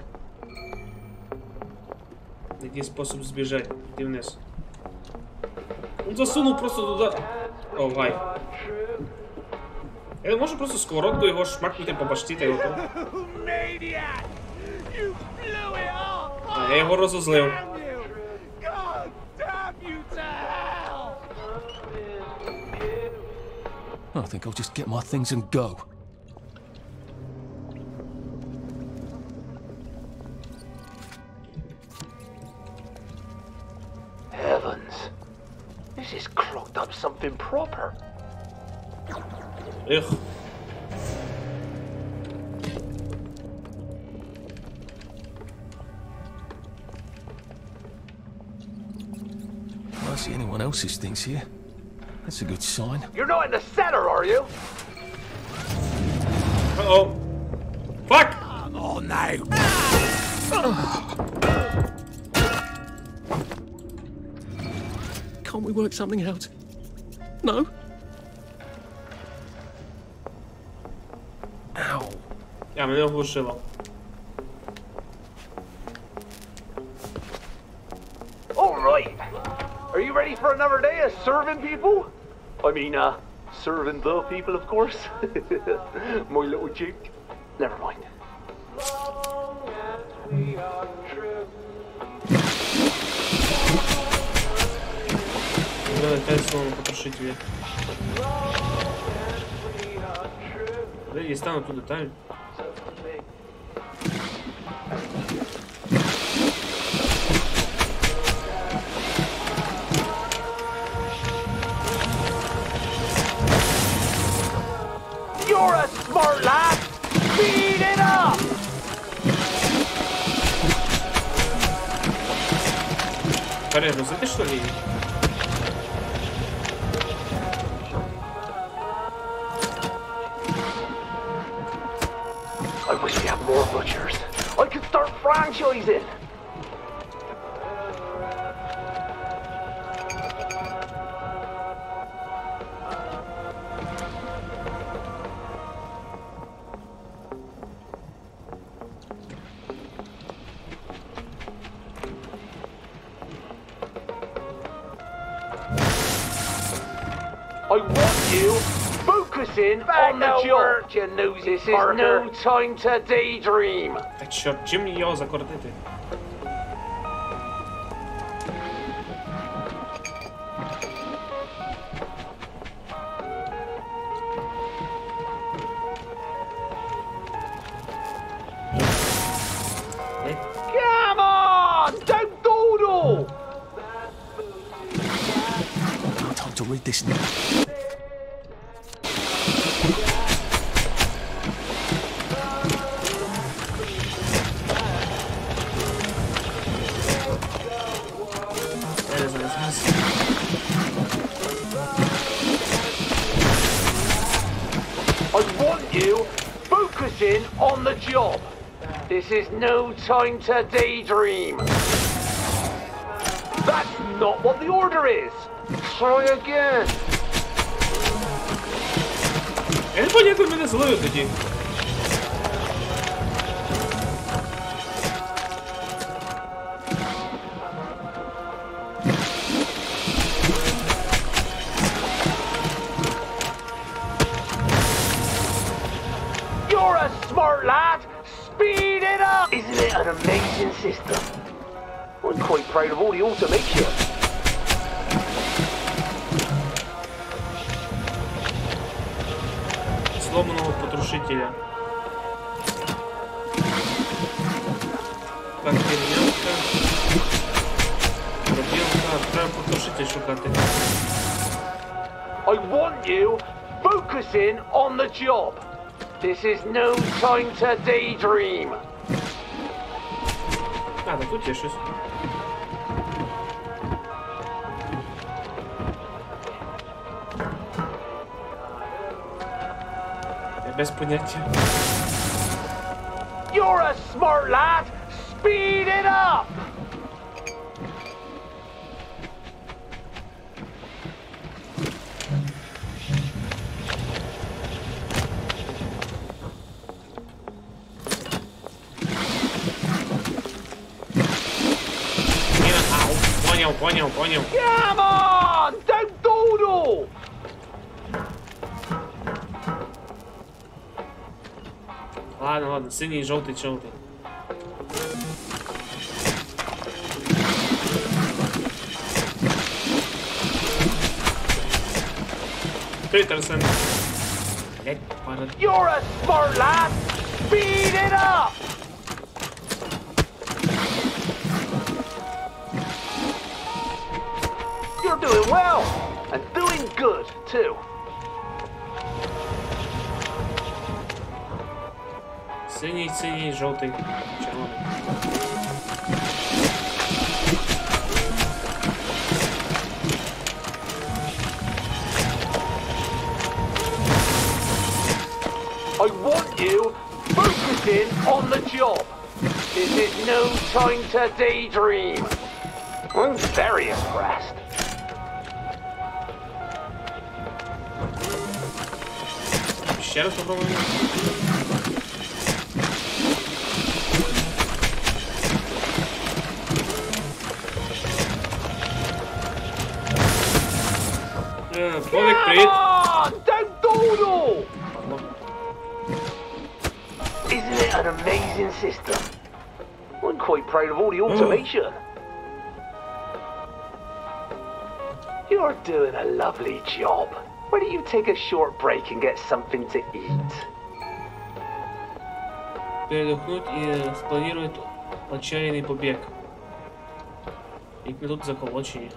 Найди спосіб збіжати. Іди вниз. Он засунув просто туди. О, гай. Я можу просто сковородку його шмакнути по башті та його. А, я його розозлив. I think I'll just get my things and go. Heavens. This has clogged up something proper. Ugh. Can't see anyone else's things here. That's a good sign. You're not in the cellar, are you? Uh-oh. Fuck! Oh, no. Can't we work something out? No? Ow. Я мене оглушило. All right. Are you ready for another day of serving people? I mean, serving the people, of course. My little chick. Never mind. Надо опять словно потрошить ее. Блин, я стану туда, там. You're a smart lad. Speed it up. Порядок, ты что ли? I wish we had more butchers. I could start franchising. I want you. Focus Focusing on the job. This is no time to daydream. Та чорт, чим мені його закоротити? Come on! Don't dawdle! No time to read this now. I want you focusing on the job. This is no time to daydream. That's not what the order is. Try again. Я не понял, як ви мене злили тоді. You're a smart lad. Speed it up. Isn't it an amazing system? I'm quite proud of all the automation. Сломаного потрошителя. Так, перев'язка. Пробілка. Треба потрошитель шукати. I want you focusing on the job. This is no time to daydream. А, так тут є щось. Я без поняття. You're a smart lad. Speed it up. Понял. Come on! Don't dawdle! Ладно, синій, жовтий. Петерсон. You're a smart lad! Speed it up! You're doing well, and doing good, too. Синій, жовтий, червоний. I want you focusing on the job. This is no time to daydream. I'm very impressed. Ще раз попробуємо. Болик, привіт. Don't dawdle! Isn't it an amazing system? I'm quite proud of all the automation. You're doing a lovely job. Why don't you take a short break and get something to eat? Передохнуть и спланирует отчаянный побег. И мы тут заколочені.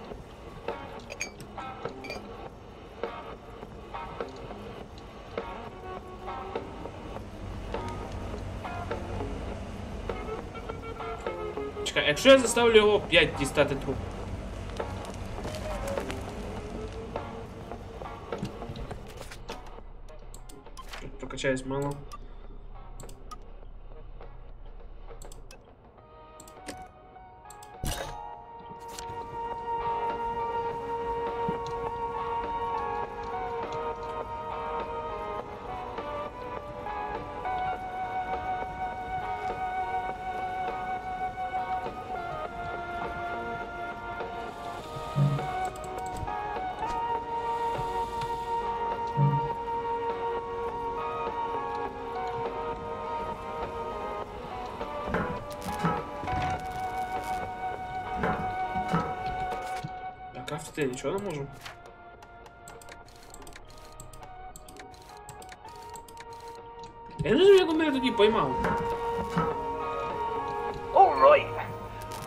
Чекай, якщо я заставлю його 5 дістати труп. Прокачаюсь мало. допомогти, нічого не можу. Я не знаю, як мене тоді поймав. All right.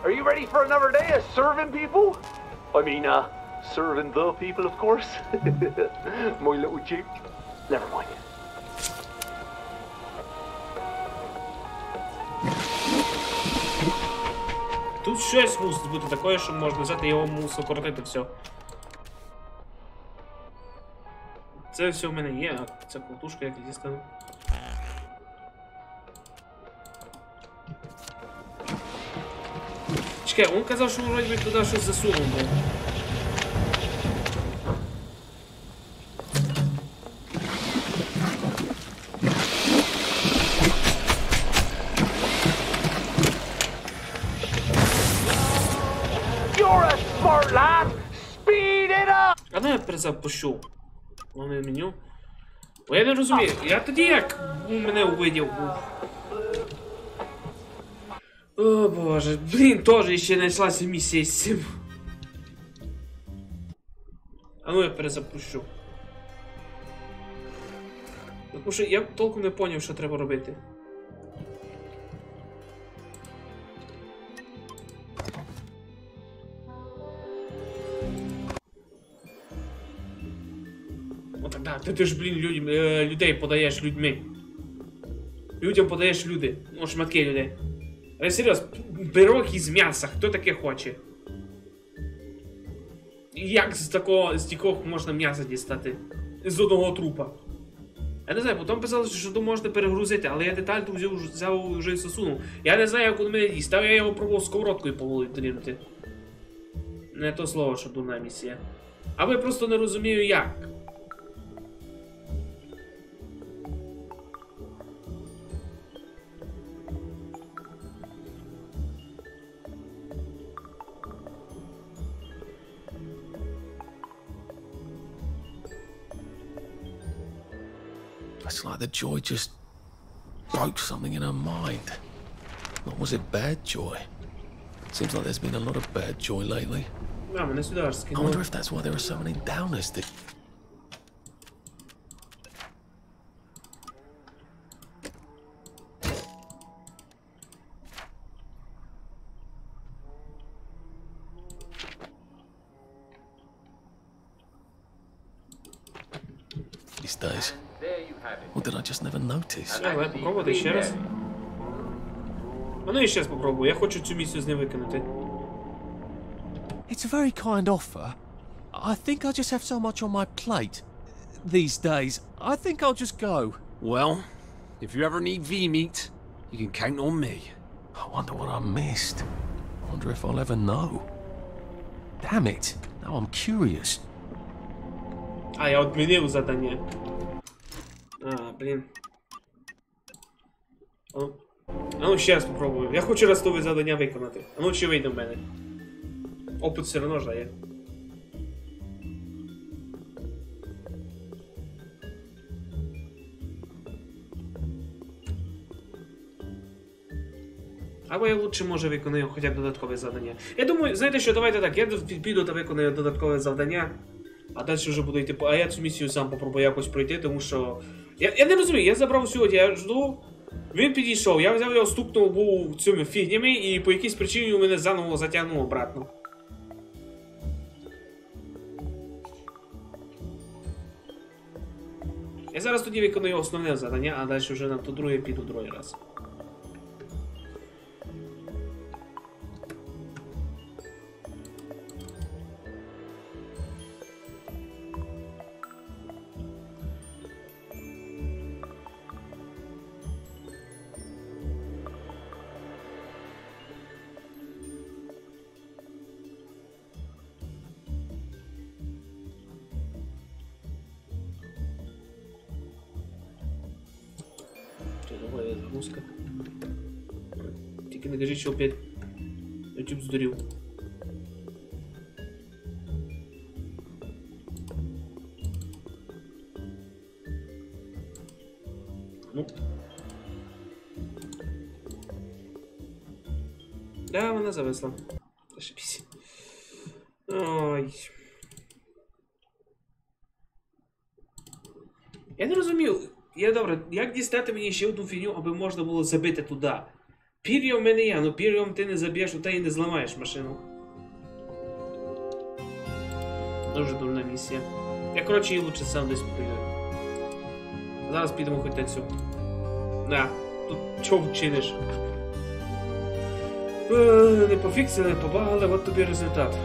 Are you ready for another day of serving people? I mean, serving the people, of course. My little joke. Never mind. Тут щось мусить бути таке, що можна взяти його мусу, коротити все. Це все в мене є, а ця колтушка як дістану. Чекай, він казав, що вроді туди щось засунув. You're a smart lad. Speed it up. А ну я перезапущу. Головне меню. Бо я не розумію, я тоді як мене увидів був. О боже, блін, теж ще знайшлася місія з цим. А ну я перезапущу. Тому що я толком не зрозумів, що треба робити. Да, ти ж, блін, людей подаєш людьми. Людям подаєш люди. Ну, шматки людей. Але серйозно, пирог із м'яса, хто таке хоче? Як з такого можна м'ясо дістати? З одного трупа. Я не знаю, потім писали, що то можна перегрузити, але я деталь тут взяв вже і засунув. Я не знаю, як він мене дістав, я його пробував сковородкою поволити. Не то слово, що дурна місія. Або я просто не розумію, як. It's like the joy just broke something in her mind. Or was it bad joy? Seems like there's been a lot of bad joy lately. А, мене сюди аж I скинули. wonder if that's why there are so many downers that... These days. Or did I just never notice? Давай попробуйте ще раз. А ну і ще раз попробую. Я хочу цю місію з ним виконати. It's a very kind offer. I think I just have so much on my plate these days. I think I'll just go. Well, if you ever need V-meat, you can count on me. I wonder what I missed. I wonder if I'll ever know. Damn it. Now I'm curious. А, я відмінив задання. А, блін. А ну ще раз попробую. Я хочу ростове завдання виконати. А ну чи вийде в мене. Опит все одно ж дає. Або я лучше, може, виконую хоча б додаткове завдання. Я думаю, знаєте що, давайте так, я піду та виконую додаткове завдання, а далі вже буду йти, а я цю місію сам попробую якось пройти, тому що... Я не розумію, я забрав сьогодні, я жду, він підійшов, я взяв його, стукнув, був цими фігнями, і по якійсь причині мене заново затягнуло обратно. Я зараз тоді виконую основне завдання, а далі вже на то друге піду другий раз. Загрузка. Тільки не кажіть, що опять YouTube здурів. Ну. Да, вона зависла. Зашибись. Ой. Я добре, як дістати мені ще одну фігню, аби можна було забити туди? Пір'я в мене є, ну пір'ям ти не заб'єш, та і не зламаєш машину. Дуже дурна місія. Я, коротше, її лучше сам десь перевірю. Зараз підемо хоч на цю. Да, тут чого вчиниш? Не пофіксили, не побагали, от тобі результат.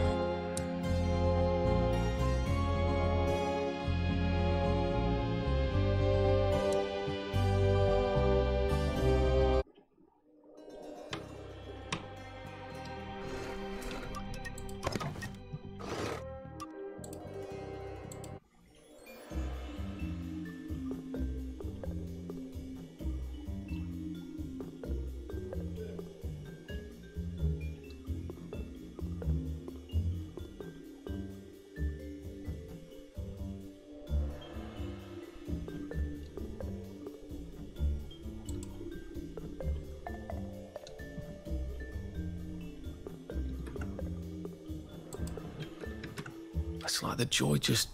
It's like the joy just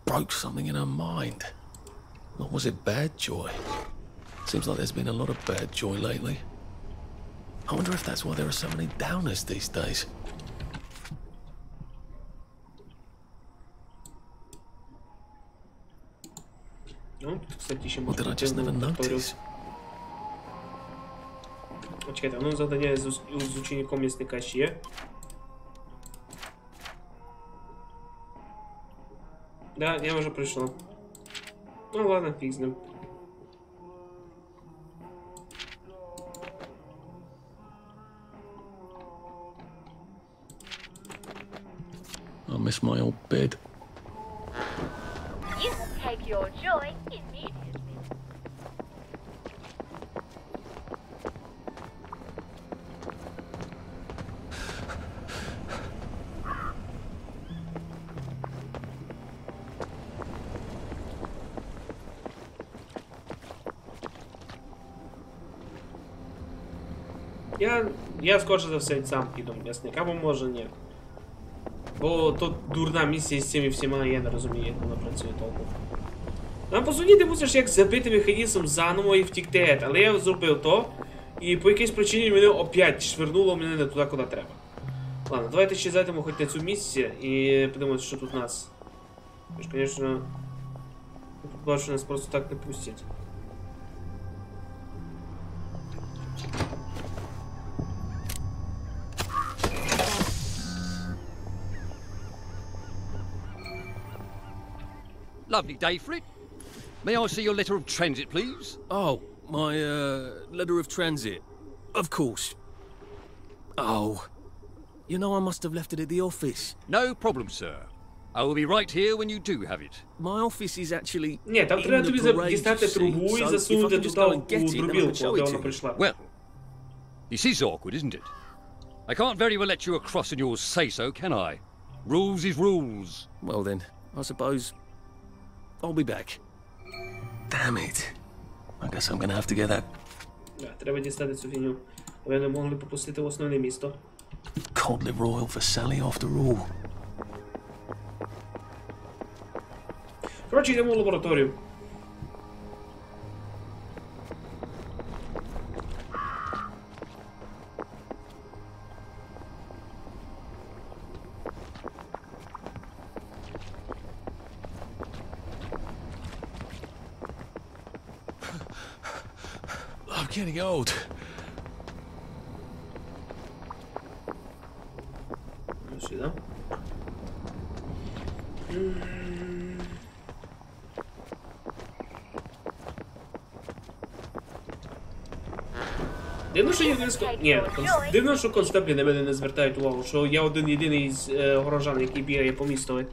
broke something in her mind. Or was it bad joy? Seems like there's been a lot of bad joy lately. I wonder if that's why there are so many downers these days. Or did I just never notice? Чекайте, воно завдання з учеником місника ще є. Да, я уже пришел. Ну ладно, фиг с ним. I miss my old bed. You can take your joy immediately. Я скорше за все сам піду м'ясник, або може ні. Бо тут дурна місія з цими всіма, я не розумію, як вона працює толком. Нам по суті ти мусиш як забити механізм заново і втікти, але я зробив то, і по якійсь причині мене опять швернуло мене не туди, куди треба. Ладно, давайте ще зайдемо хоч на цю місію і подивимося, що тут у нас. Тож, звісно, тут бачу, нас просто так не пустять. Lovely day for it. May I see your letter of transit, please? Oh, my, letter of transit. Of course. Oh. You know, I must have left it at the office. No problem, sir. I will be right here when you do have it. My office is actually Ні, там треба тобі дістати трубу і засунути туди у дробілку, де вона прийшла. Well, this is awkward, isn't it? I can't very well let you across on your say-so, can I? Rules is rules. Well then, I suppose I'll be back. Damn it. I guess I'm gonna have to get that. Треба дістати цю фігню. Ви не могли попустити в основне місто. Cod liver oil for Sally after all. Коротше, йдемо в лабораторію. I'm getting old. Сюда. Дивно, що дивно, що констеблі на мене не звертають увагу, що я один єдиний з горожан, який бігає по місту.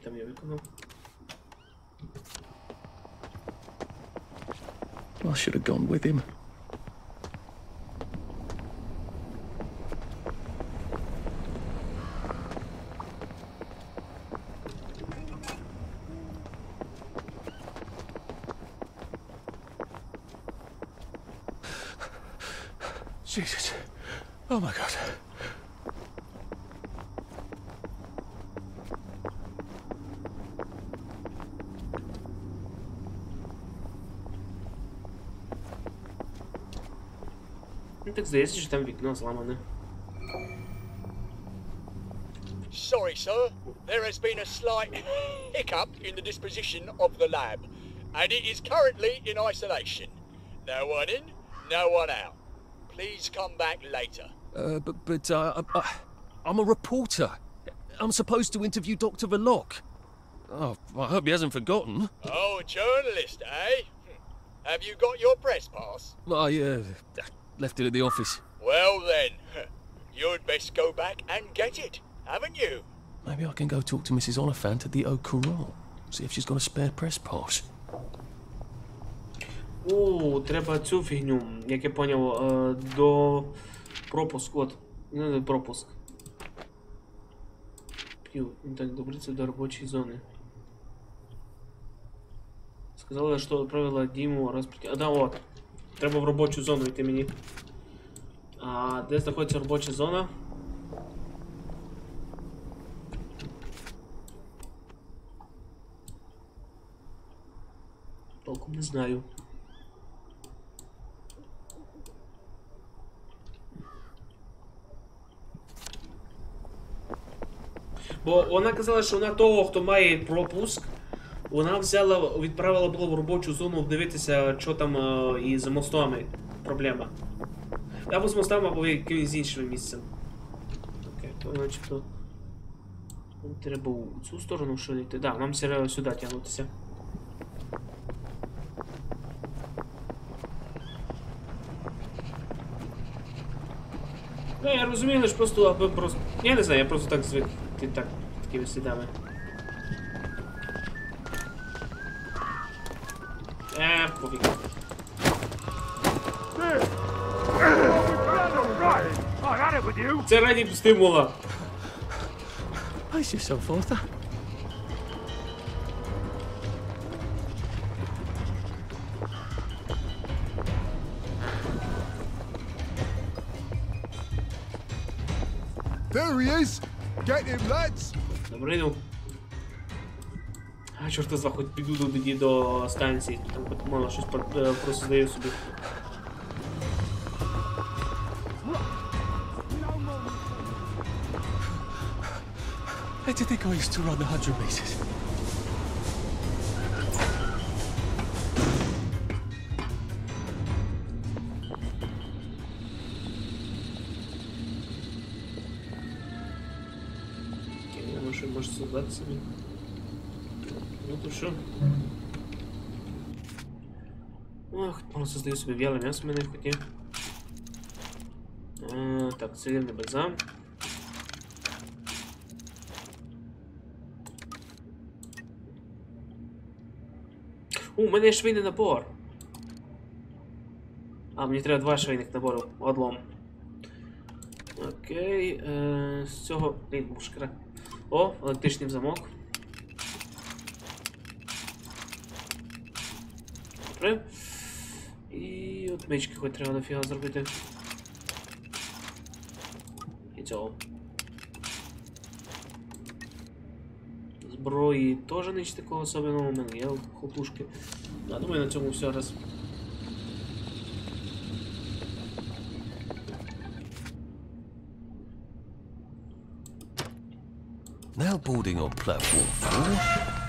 Там я виконав. I should have gone with him. Jesus. Oh my God. Ну так здається, що там вікно зламане. Sorry, sir. There has been a slight hiccup in the disposition of the lab, and it is currently in isolation. No one in, no one out. Please come back later. But I'm a reporter. I'm supposed to interview Dr. Verloc. Oh, I hope he hasn't forgotten. Oh, a journalist, eh? Have you got your press pass? I left it at the office. Well then, you'd best go back and get it, haven't you? Maybe I can go talk to Mrs. Oliphant at the Au Courant. See if she's got a spare press pass. Треба цю фігню, як я поняв, до пропуск, от, не пропуск. Так, добраться до робочої зони. Сказали, що відправила Діму розподіл. Да, от. Треба в робочу зону йти мені. А де знаходиться робоча зона? Толком не знаю. Бо вона казала, що вона того, хто має пропуск, вона взяла, відправила було в робочу зону дивитися, що там із мостами проблема. Або з мостами, або якимось іншим місцем. Окей, то начебто... Нам треба у цю сторону що йти. Да, нам треба сюди тягнутися. Ну, я розумію, лише просто, аби просто... Я не знаю, я просто так звик так, такими слідами. Пофіг. Це раді стимула. Pace yourself, Arthur. There he is! Get him, lads! Добре, йду. А, чорта зла, хоч піду тоді до станції, там мало щось просто здаю собі. Where do you think I used to run the 100 meters? Може создати собі. Ну то що? Ох, просто создаю собі в'яле м'ясо мене хотів. Так, цивільний бальзам. У мене є швейний набор. А, мені треба 2 швейних набори. Одлом. Окей, з цього... Блін, мушкара. О, електричний замок. Добре. І от мечки хоч треба нафіга зробити. І цього. Зброї теж ніч такого особливого, у мене є хлопушки. Я думаю, на цьому все раз. Now boarding on platform 4,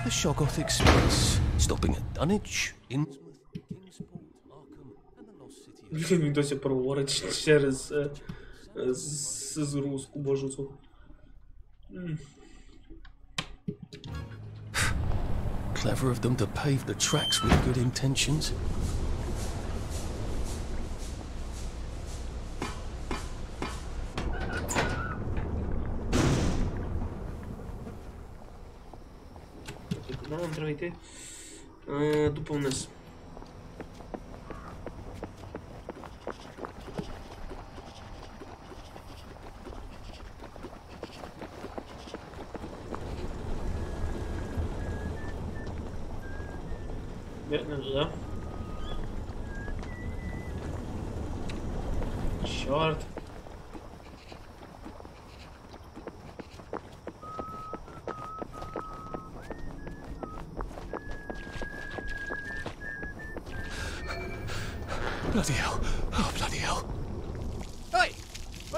the Shoggoth Express, stopping at Dunwich, Innsmouth, Kingsport, Markham, and the Lost City of... Він досі проговорить через руску божу цю. Clever of them to pave the tracks with good intentions. Куди нам треба йти? Тупо вниз. Нет, не туда. Черт. Bloody hell. Oh, bloody hell.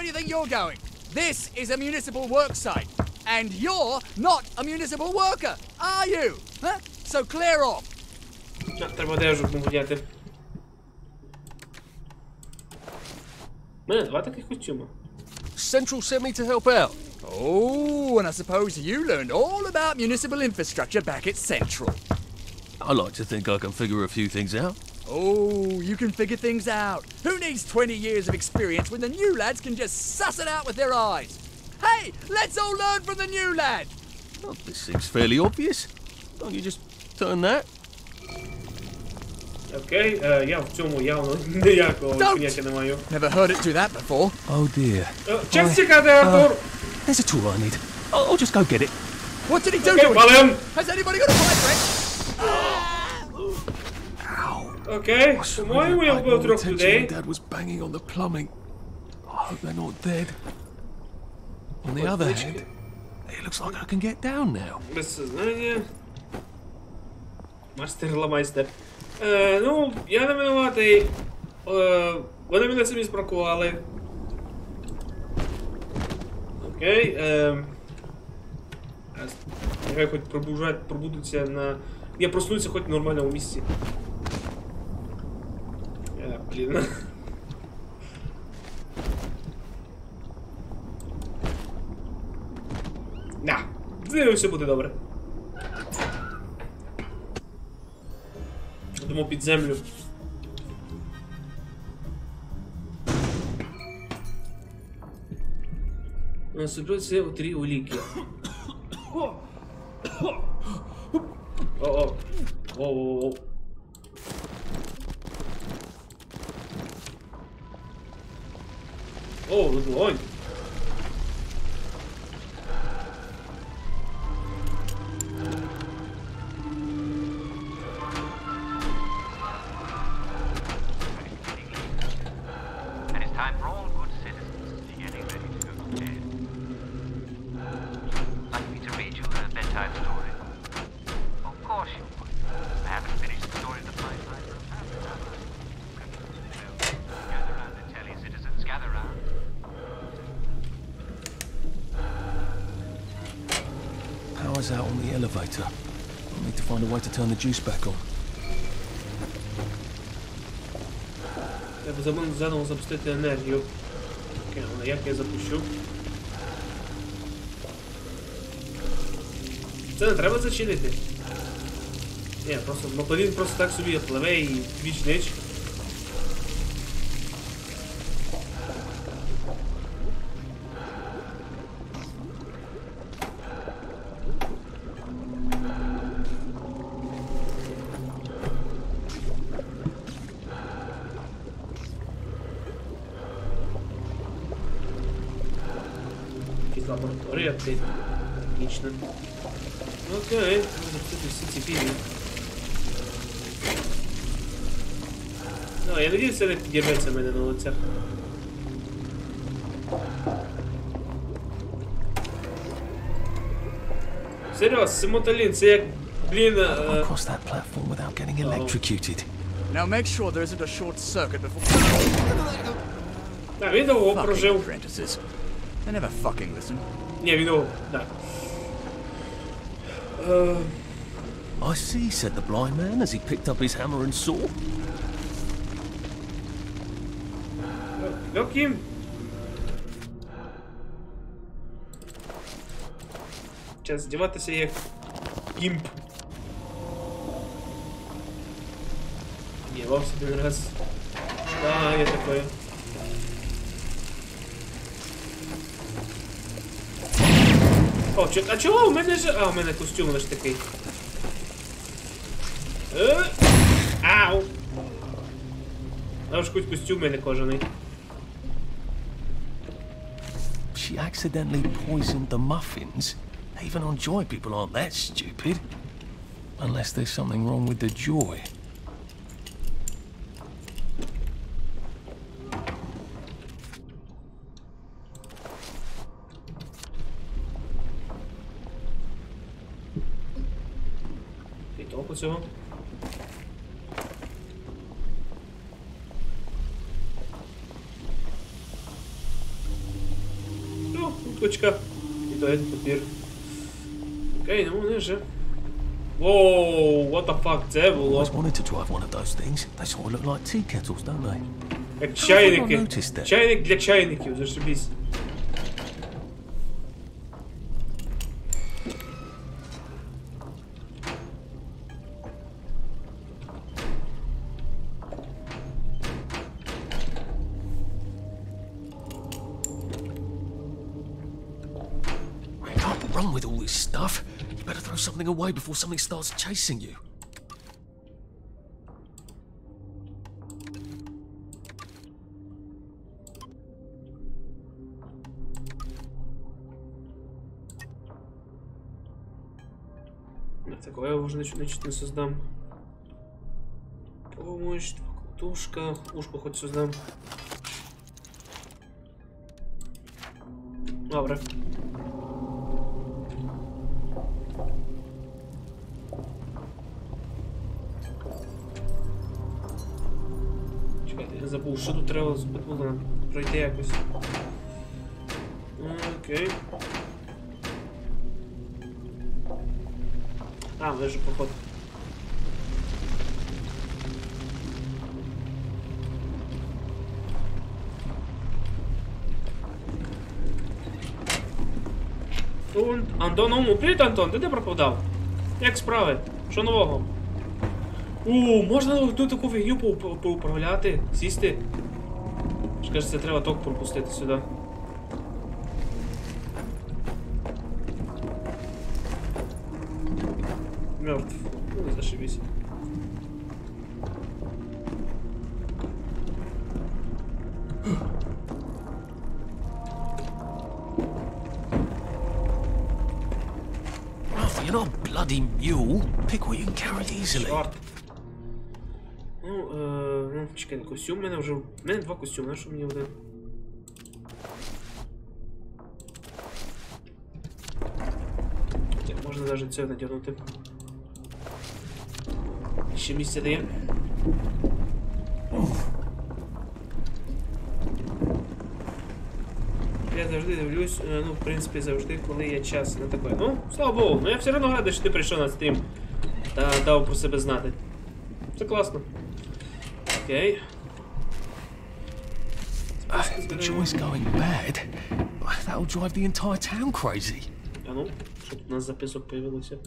do you think you're going? This is a municipal work site. And you're not a municipal worker, are you? Huh? So clear off. Треба одежу поміняти. Мене 2 таких костюма. Central sent me to help out. Oh, and I suppose you learned all about municipal infrastructure back at Central. I like to think I can figure a few things out. Oh, you can figure things out. Who needs 20 years of experience when the new lads can just suss it out with their eyes? Hey, let's all learn from the new lad. Well, this seems fairly obvious. Don't you just turn that? Окей, я в цьому явно ніякого поняття не маю. Never heard it do that before. Oh dear. Час тікати, Артур! There's a tool I need. I'll just go get it. What did he do Okay, to William. it? Has anybody got a pipe wrench? Окей, по-моєму, я вбив 3 людей. Dad was banging on the plumbing. I hope they're not dead. On the other hand, it looks like I can get down now. Без сознання. Мастер-ламайстер. Ну, я не винуватий. Вони мене самі спракували. Окей. Нехай хоч пробудуться на... Я проснуся хоч в нормальному місці. Блін. На! Все буде добре. Йдемо під землю. Насипляться у 3 уліки. О-о. О-о-о. О, тут вогонь. Power's out on the elevator. I'll need to find a way to turn the juice back on. Треба заново запустити енергію. Окей, але як я запущу? Це не треба зачинити. Ні, просто він просто так собі пливе і віч-ніч. Лабораторія, апдейт. Логічно. Окей, запустити всі ці фільми. Ну, я надіюсь, це не підірветься в мене на лицях. Серйоз, Симоталін, це як, блін... Across that platform without getting electrocuted. Now make sure there isn't a short circuit before... Так, він довго прожив. They never fucking listen. Ні, він довго, так. I see, said the blind man as he picked up his hammer and saw. Окей. Час здіватися як імп. Дівався один раз. Да, є такое. О, а чого у мене ж... А, у мене костюм лише такий. Ау! А ж хоч костюм мене кожаний. She accidentally poisoned the muffins. Even on Joy people aren't that stupid. Unless there's something wrong with the Joy. І толку цього. Випічка і туалетний папір. Окей, ну вони вже. Воу, what the fuck, це було. Always wanted to drive one of those things. They sort of look like tea kettles, don't they? Як чайники. Чайник для чайників, зашибісь. Run with all this stuff. You better throw something away before something starts chasing you. Такое я уже не создам. Помощь, тушка, ушко хоть создам. Добре. Чекайте, я забув, що тут треба з Бетмузена пройти якось. Окей. А, вижу проход. Антон, привіт, Антон, ти де пропадав? Як справи? Що нового? Можна тут таку фігню поуправляти, сісти? Що кажеться, треба ток пропустити сюди. Мертв. Ну, зашибись. You're not a bloody mule. Pick what you can carry easily. Чорт. Ну, чекай, костюм у мене вже... У мене два костюми, а що мені один? Можна навіть це надягнути. Ще місце дає. Я завжди дивлюсь, ну, в принципі, завжди, коли є час на таке. Ну, слава Богу, ну я все одно радий, що ти прийшов на стрім та дав про себе знати. Це класно. Окей. The joy's going bad. That'll drive the entire town crazy. А ну, що тут у нас записок появилося?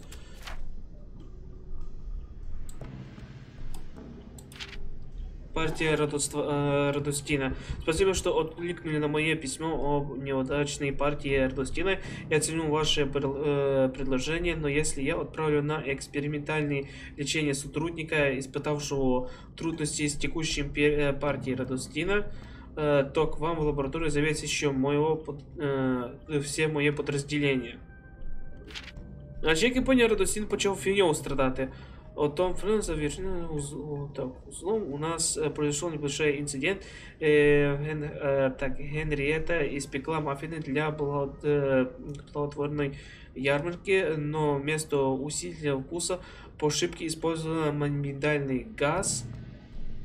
Партия Радостина. Спасибо, что откликнули на мое письмо об неудачной партии Радостина. Я ценю ваше предложение, но если я отправлю на экспериментальное лечение сотрудника, испытавшего трудности с текущим партией Радостина, то к вам в лабораторию заявится еще все мои подразделения. Значить, як я поняв, Радостин почав фігньою страдати. О том завершенным узлом у нас произошел небольшой инцидент. Генриетта испекла маффины для благотворной ярмарки, но вместо усиления вкуса по ошибке использовала миндальный газ.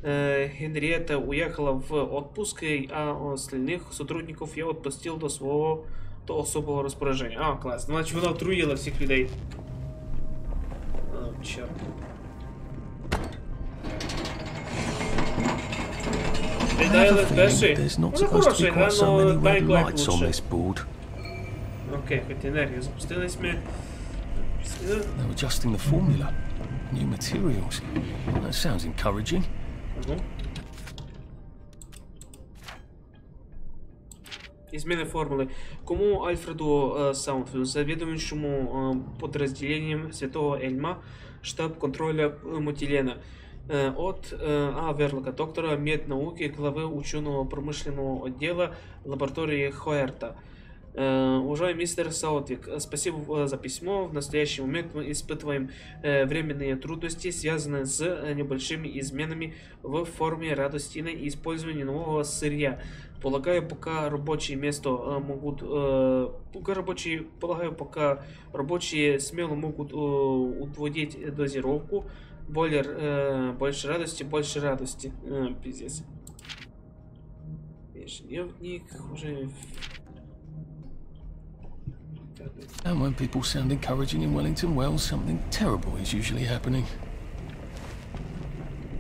Генриетта уехала в отпуск, а остальных сотрудников я отпустил до своего особого распоряжения. А, класс. Значит, вона отруїла всіх людей. О, черт. There's not supposed to be quite so many red lights on this board. Окей, хоч енергію запустились ми. They're adjusting the formula. New materials. That sounds encouraging. Измены формулы. Кому Альфреду Саундфилду, заведующему подразделением Святого Эльма, штаб контроля Мотилена. От А. Верлока, доктора меднауки, главы ученого-промышленного отдела лаборатории Хоерта. Уважаемый мистер Саутвик, спасибо за письмо. В настоящий момент мы испытываем временные трудности, связанные с небольшими изменами в форме радостины и использованием нового сырья. Полагаю, пока рабочие смело могут утвердить дозировку. Больше радости. Пиздец. Ежедневник уже... And when people sound encouraging in Wellington, well, something terrible is usually happening.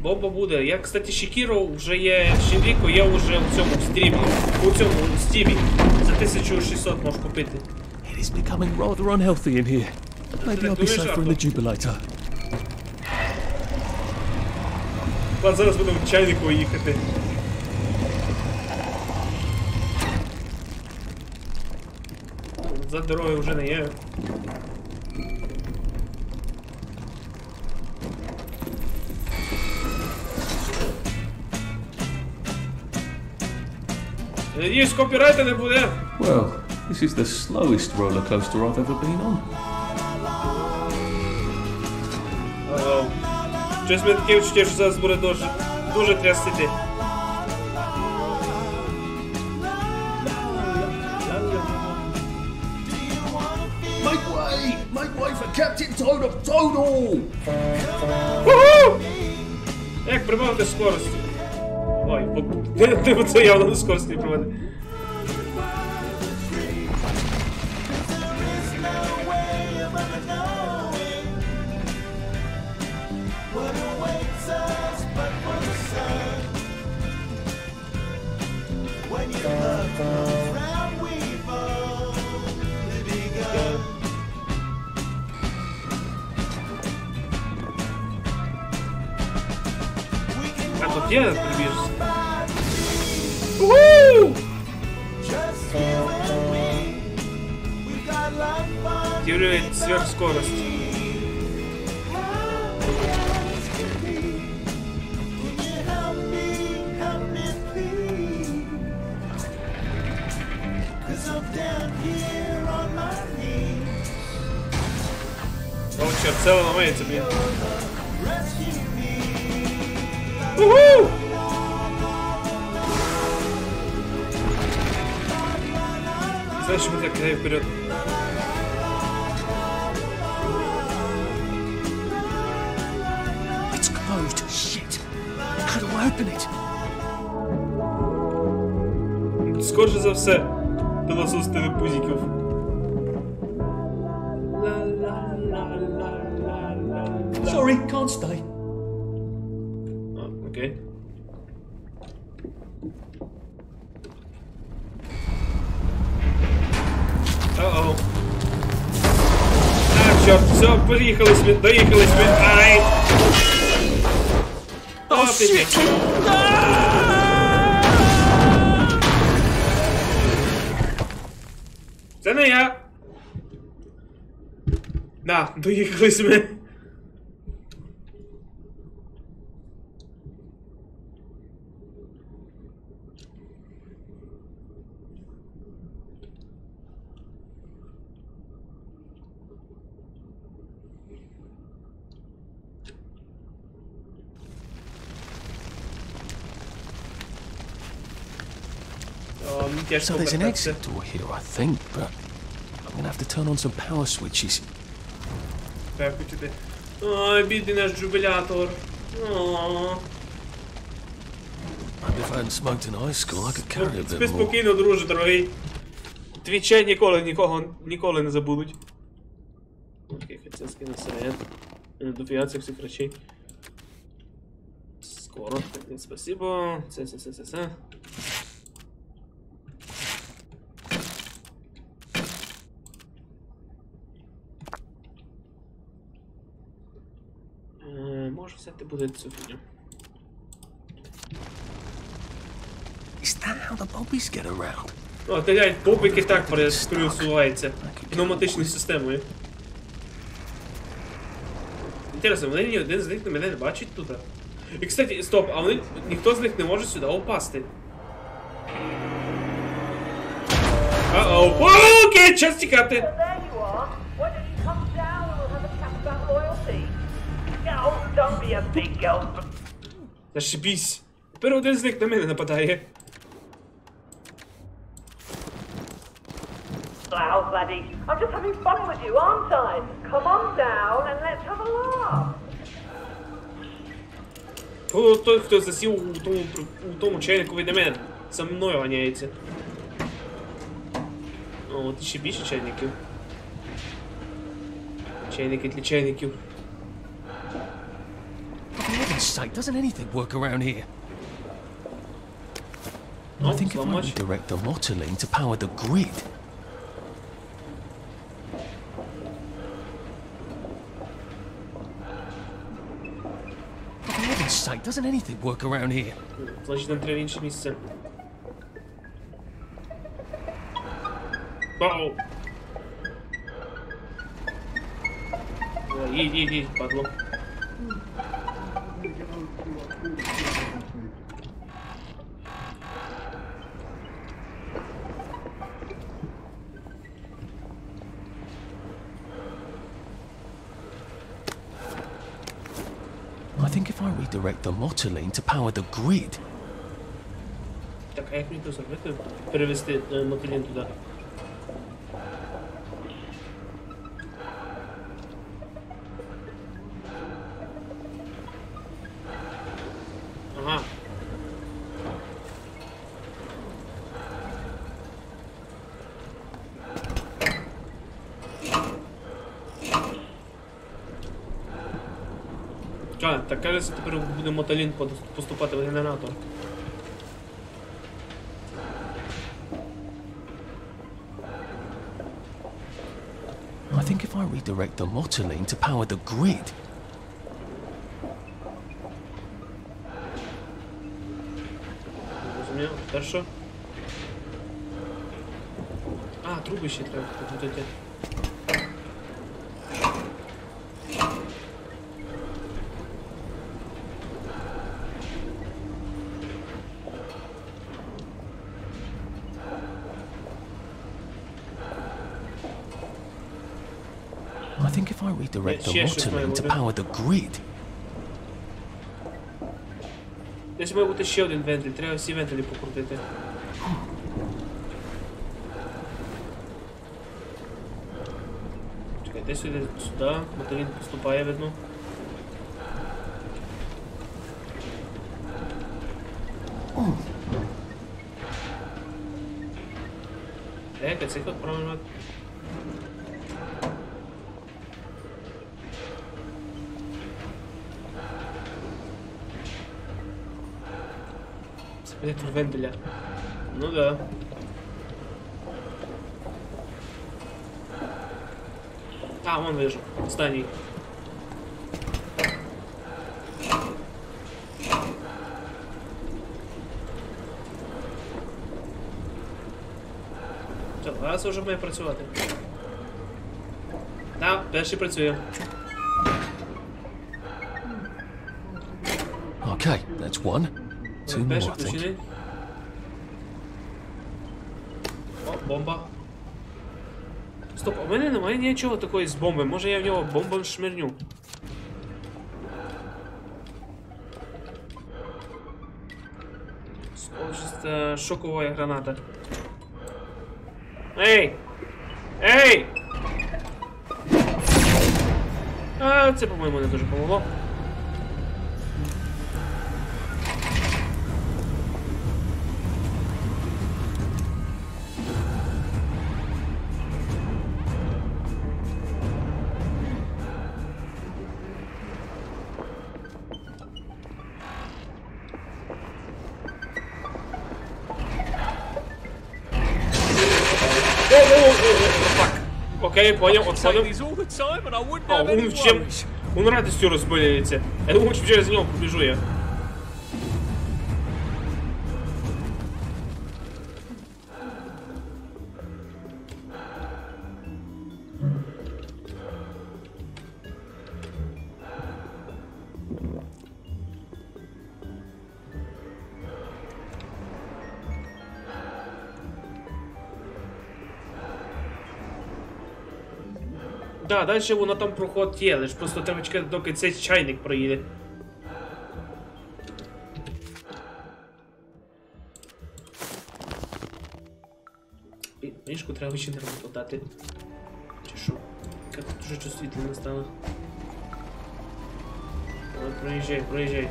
Бомба буде. Я, кстати, Шікіро вже є, Шінріко є вже у цьому стрімі. У цьому стімі. За 1600 можеш купити. It is becoming rather unhealthy in here. Maybe I'll be safer in the jubilator. Ладно, зараз будемо в чайнику їхати. За дорогою вже не є. Надіюсь, копірайта не буде. Well, this is the slowest roller coaster I've ever been on. Щось мені таке відчуття, що зараз буде дуже трясти. Make way for Captain Toad of Toadle! Як прибавити скорость? Ой, ти це явно на скорость не прибавити. А тут я прибіжусь. Активирует сверхскорость. О, черт, целый ломается, блин. Уху! Знаешь, мы так кидаем вперед. It's closed. Shit. How do I open it? Скорше за все, пилосос телепузиків. Sorry, can't stay. Окей. О-оу. А, черт, все, доехались мы. Ай! Oh, shit! Це не я. Да, доїхались ми. So there's an exit door here, I think, but I'm gonna have to turn on some power switches. Ой, бідний наш джубілятор. Maybe if I hadn't smoked in high school, I could carry a bit Спи more. спокійно, друже, дорогий. Твічей ніколи не забудуть. Окей, хотя скину серед. Дофіга цих всіх речей. Скоро. Спасибо. Це. Може взяти буде цю фігню. Is that how the bobbies get around? О, ти глянь, бобики так пересуваються пневматичною системою. Інтересно, вони ні один з них мене не бачить тут. І, кстати, стоп, а вони, ніхто з них не може сюди упасти. Окей, час тікати. Зашибісь. Тепер один з них на мене нападає. Wow, laddie, I'm just having fun with you, aren't I? Come on down and let's have a laugh. Той, хто засів у тому чайнику від мене, за мною ганяється. О, от ще більше чайників. Чайники для чайників. For heaven's sake, doesn't anything work around here? I think if I redirect the motoline to power the grid. For heaven's sake, doesn't anything work around here? Значить, нам треба інше місце. Оу! О, їдь, падло. I think if I redirect the motoline to power the grid. Так, а як мені це зробити? Перевести мотилін туди. Ага. А, так кажеться, тепер буде мотолін поступати в генератор. I think if I redirect the motoline to power the grid. Розумію, тепер що? А, труби ще треба підготувати. I think if I redirect the motoline to power the grid. Десь має бути ще один вентиль, треба всі вентилі покрутити. Чекай, десь сюди, мотолін поступає, видно. Так, цих от правильно. Нет вентиля. Ну да. А, вон вижу. Останній. Так, зараз вже має працювати. Так, перший працює. Okay, that's one. Two more, I think. О, бомба. Стоп, у мене немає нічого такої з бомби. Може я в нього бомбу шмирню. Чисто шокова граната. Ей! Ей! А, це, по-моєму, не дуже помогло. Окей, понял, отходим. Он радостью разболеется. Я думаю, что через него побежу я. Да, далі воно там проход є, лиш просто треба чекати, доки цей чайник проїде. Мішку треба ще не роботати. Чи що? Як дуже чувствительно стало. Проїжджай, проїжджай.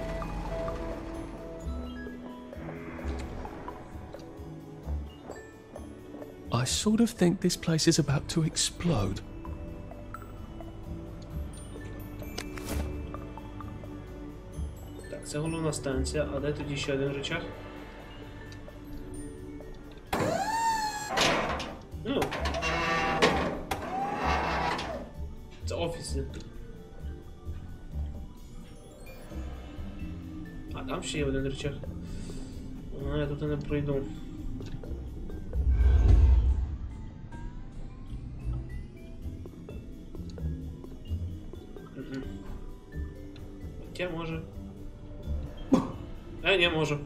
I sort of think this place is about to explode. Так, це головна станція, а де тоді ще один рычаг? Ну. Це офіси. А там ще є один рычаг. А, я тут не пройду. Хоча може. А, не можу.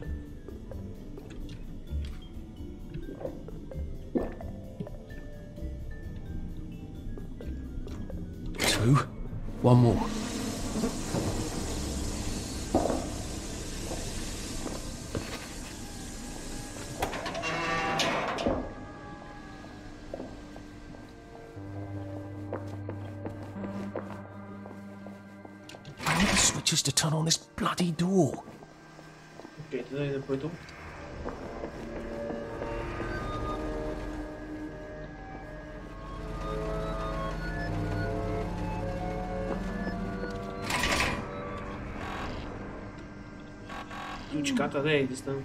Two. One more. I need the switches to turn on this bloody door. Окей, туди я не пройду. Ключка, та де я дістану?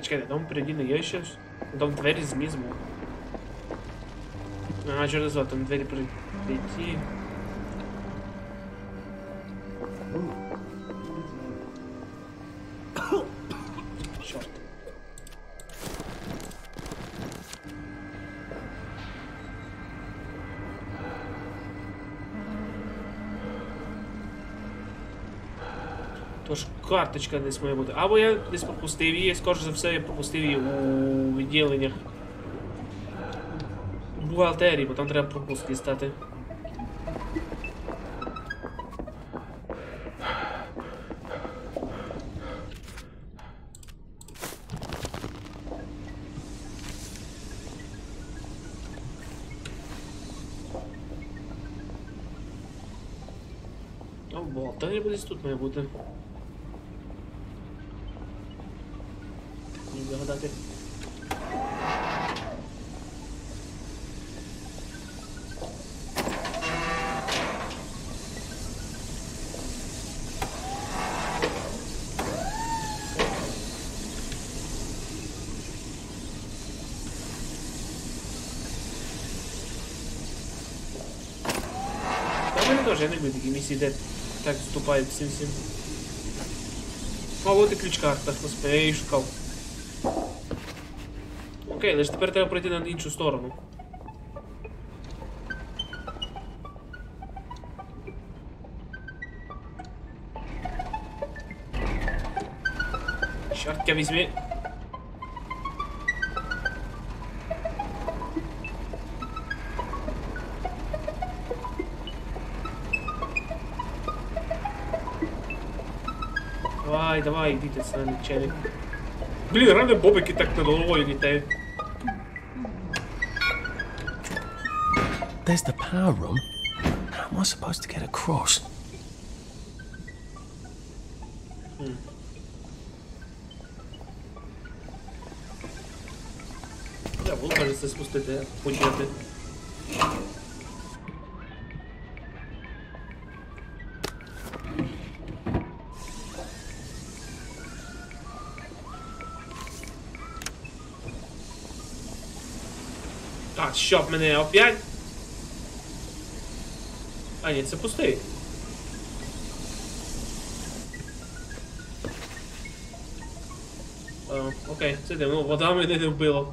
Чекайте, там впереді не є щось? Там двері знизу. Ага, через два, там двері прийти. Чорт. Тож карточка десь має бути. Або я десь пропустив її, скоріше за все я пропустив її у відділеннях. В бухгалтерії, бо там треба пропуск дістати. А в бухгалтерії десь тут має бути. Не вигадати. Та в мене теж, я не люблю такі місії, де так вступають всім. А от і ключ-карта, господи, я її шукав. Окей, лише тепер треба пройти на іншу сторону. Чорт, я візьми. Давай, йдіть сюди, челік. Блін, реально бобики так над головою літають. There's the power room. How am I supposed to get across? Треба було, кажеться, спустити, подняти. А, щоб мене опять? А, ні, це пустий. Окей, це дивно, вода мене не вбила.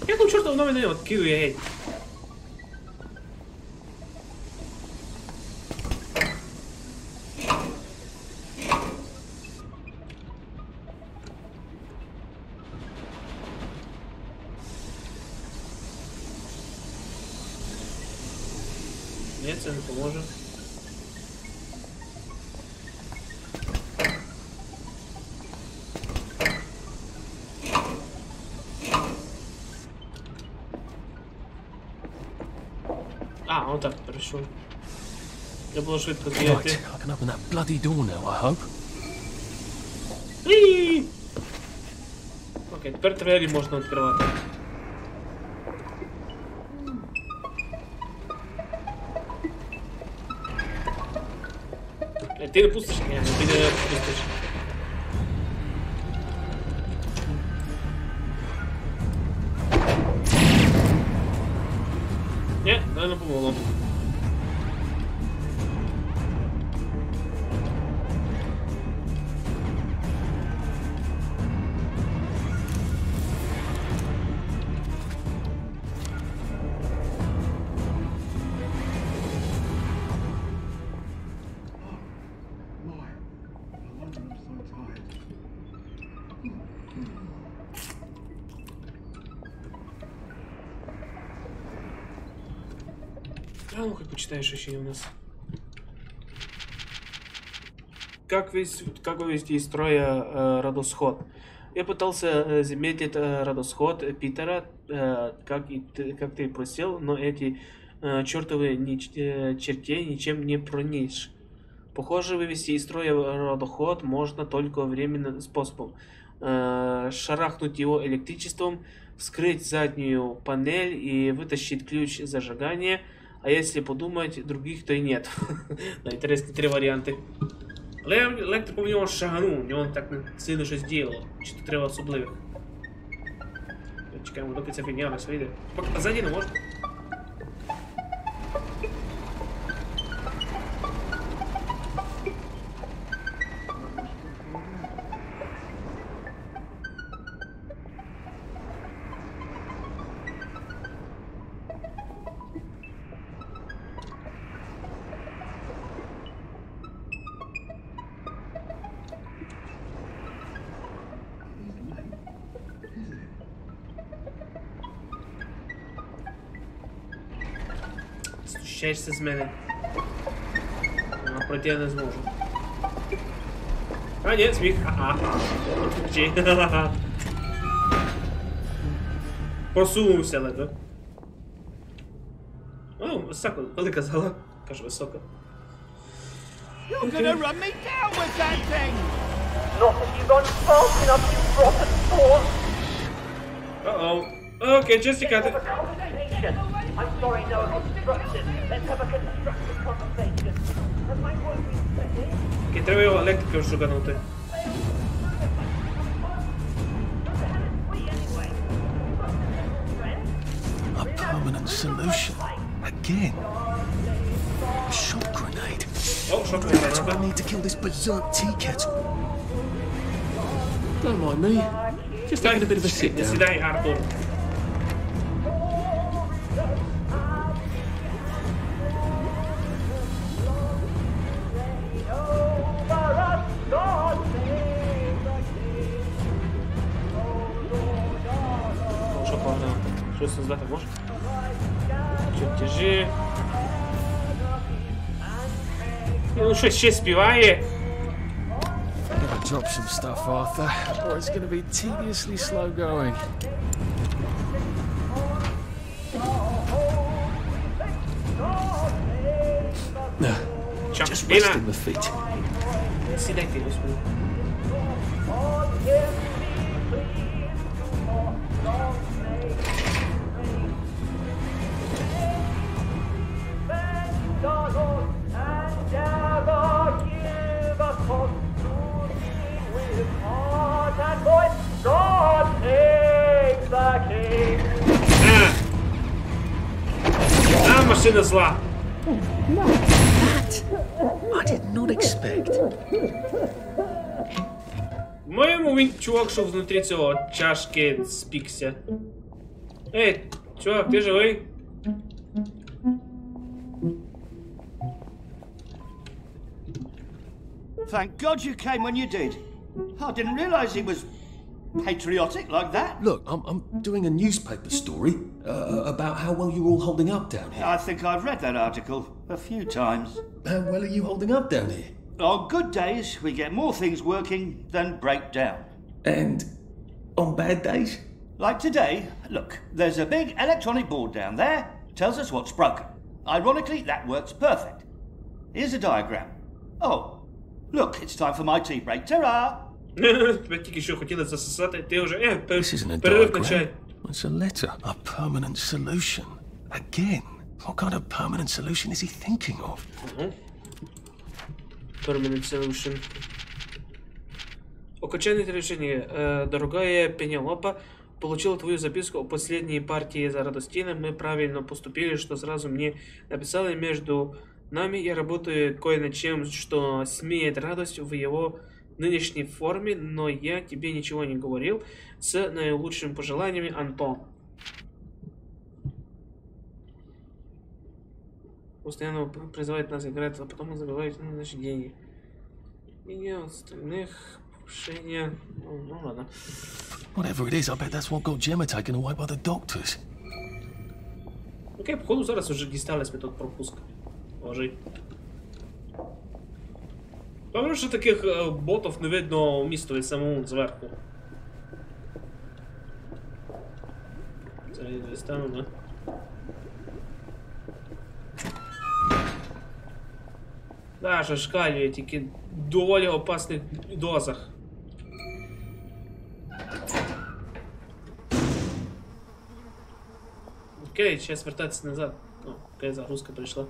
Як у чорта воно мене откидує, геть? Ні, це не поможе. А, отак перейшов. Я було швидко Right, з'їхати. I can open that bloody door now, I hope. Окей, тепер двері можна відкривати. Ти не пустиш? Ні, ти не пустиш. Ні, не помогло. А ну хоть почитаешь еще у нас. Как вывести из строя родосход? Я пытался заметить родосход Питера, как ты просил, но эти чертовы чертей ничем не проникнешь. Похоже, вывести из строя родоход можно только временным способом. Шарахнуть его электричеством, вскрыть заднюю панель и вытащить ключ зажигания. А если подумать, других то и нет. Интересні три варіанти. Але електрику в нього шаганув, в нього так не сильно щось діяло. Чи то треба особливих. Чекаємо, доки ця фігня нас вийде. А ззаді не можна. Знущаєшся з мене. Пройти я не зможу. А, ні, сміх. Ага. Просунувся ледве. О, високо. Велика зала. Кажу, високо. You're gonna run me down with that thing! Not if you've gone fast enough, you rotten spawn! Uh-oh. Okay, just тікати. I'm sorry, no construction. Let's have a constructive conversation. Has my work been finished? Окей, треба його електрикою шуганути. A permanent solution. Again. A shock grenade. Oh, shock That's what I grenade. need to kill this berserk tea kettle. Don't mind me. Just having a bit of a sit Не down. сідай, Артур. Що погано? Щось здати можеш? Чертежі. Ну, щось ще співає. Gotta drop some stuff, Arthur, or it's gonna be tediously slow going. Just resting the feet. Сідайте, господи. Машина зла. I did not expect. Моєму він чувак, що внутрі цього чашки спікся. Ей, чувак, ти живий? Thank God you came when you did. I didn't realise he was patriotic like that. Look, I'm doing a newspaper story about how well you're all holding up down here. I think I've read that article a few times. How well are you holding up down here? On good days, we get more things working than break down. And on bad days? Like today, look, there's a big electronic board down there, tells us what's broken. Ironically, that works perfect. Here's a diagram. Oh, look, it's time for my tea break. Ta-ra! Тебе тільки що хотіли засосати, ти вже, This isn't a перерив на чай. diagram. It's a letter. A permanent solution. Again. What kind of permanent solution is he thinking of? Permanent solution. Окончательное решение. Дорогая Пенелопа, получила твою записку о последней партии за Радостина. Мы правильно поступили, что сразу мне написали. Между нами я работаю кое над чем, что смеет радость в его нынешней форме, но я тебе ничего не говорил. С наилучшими пожеланиями, Антон. Постоянно призывает нас играть, а потом забывает наши деньги. И остальных повышения... Ну ладно. Whatever it is, I bet that's what got Gemma taken away by the doctors. Окей, походу зараз уже дістались метод пропуска. Ложи. Певно, що таких ботів не видно у містові самому зверху. Це дістану, да? Да, шашкалює, тільки в доволі опасних дозах. Окей, сейчас вертатися назад. О, окей, загрузка прийшла.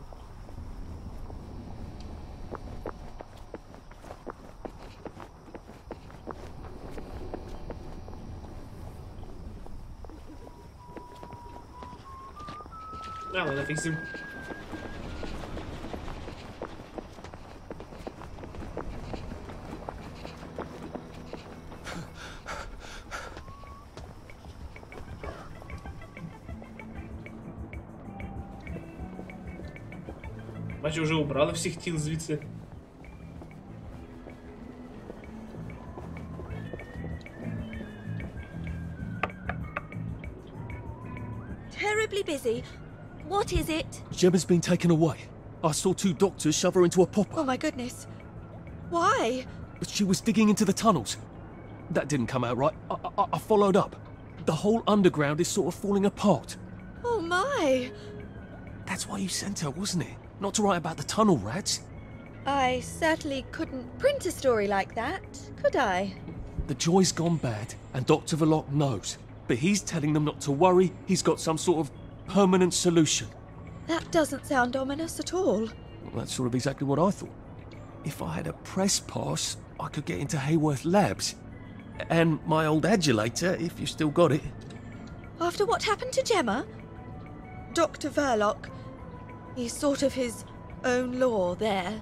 А, ладно, фиксим. Бачу, вже убрали всіх тіл звідси. Terribly busy. What is it? Gemma's been taken away. I saw 2 doctors shove her into a popper. Oh my goodness. Why? But she was digging into the tunnels. That didn't come out right. I followed up. The whole underground is sort of falling apart. Oh my. That's why you sent her, wasn't it? Not to write about the tunnel rats. I certainly couldn't print a story like that, could I? The joy's gone bad, and Dr. Verloc knows. But he's telling them not to worry. He's got some sort of permanent solution. That doesn't sound ominous at all. Well, that's sort of exactly what I thought. If I had a press pass, I could get into Hayworth Labs. And my old adulator, if you still got it. After what happened to Gemma? Dr. Verloc, he's sort of his own law there.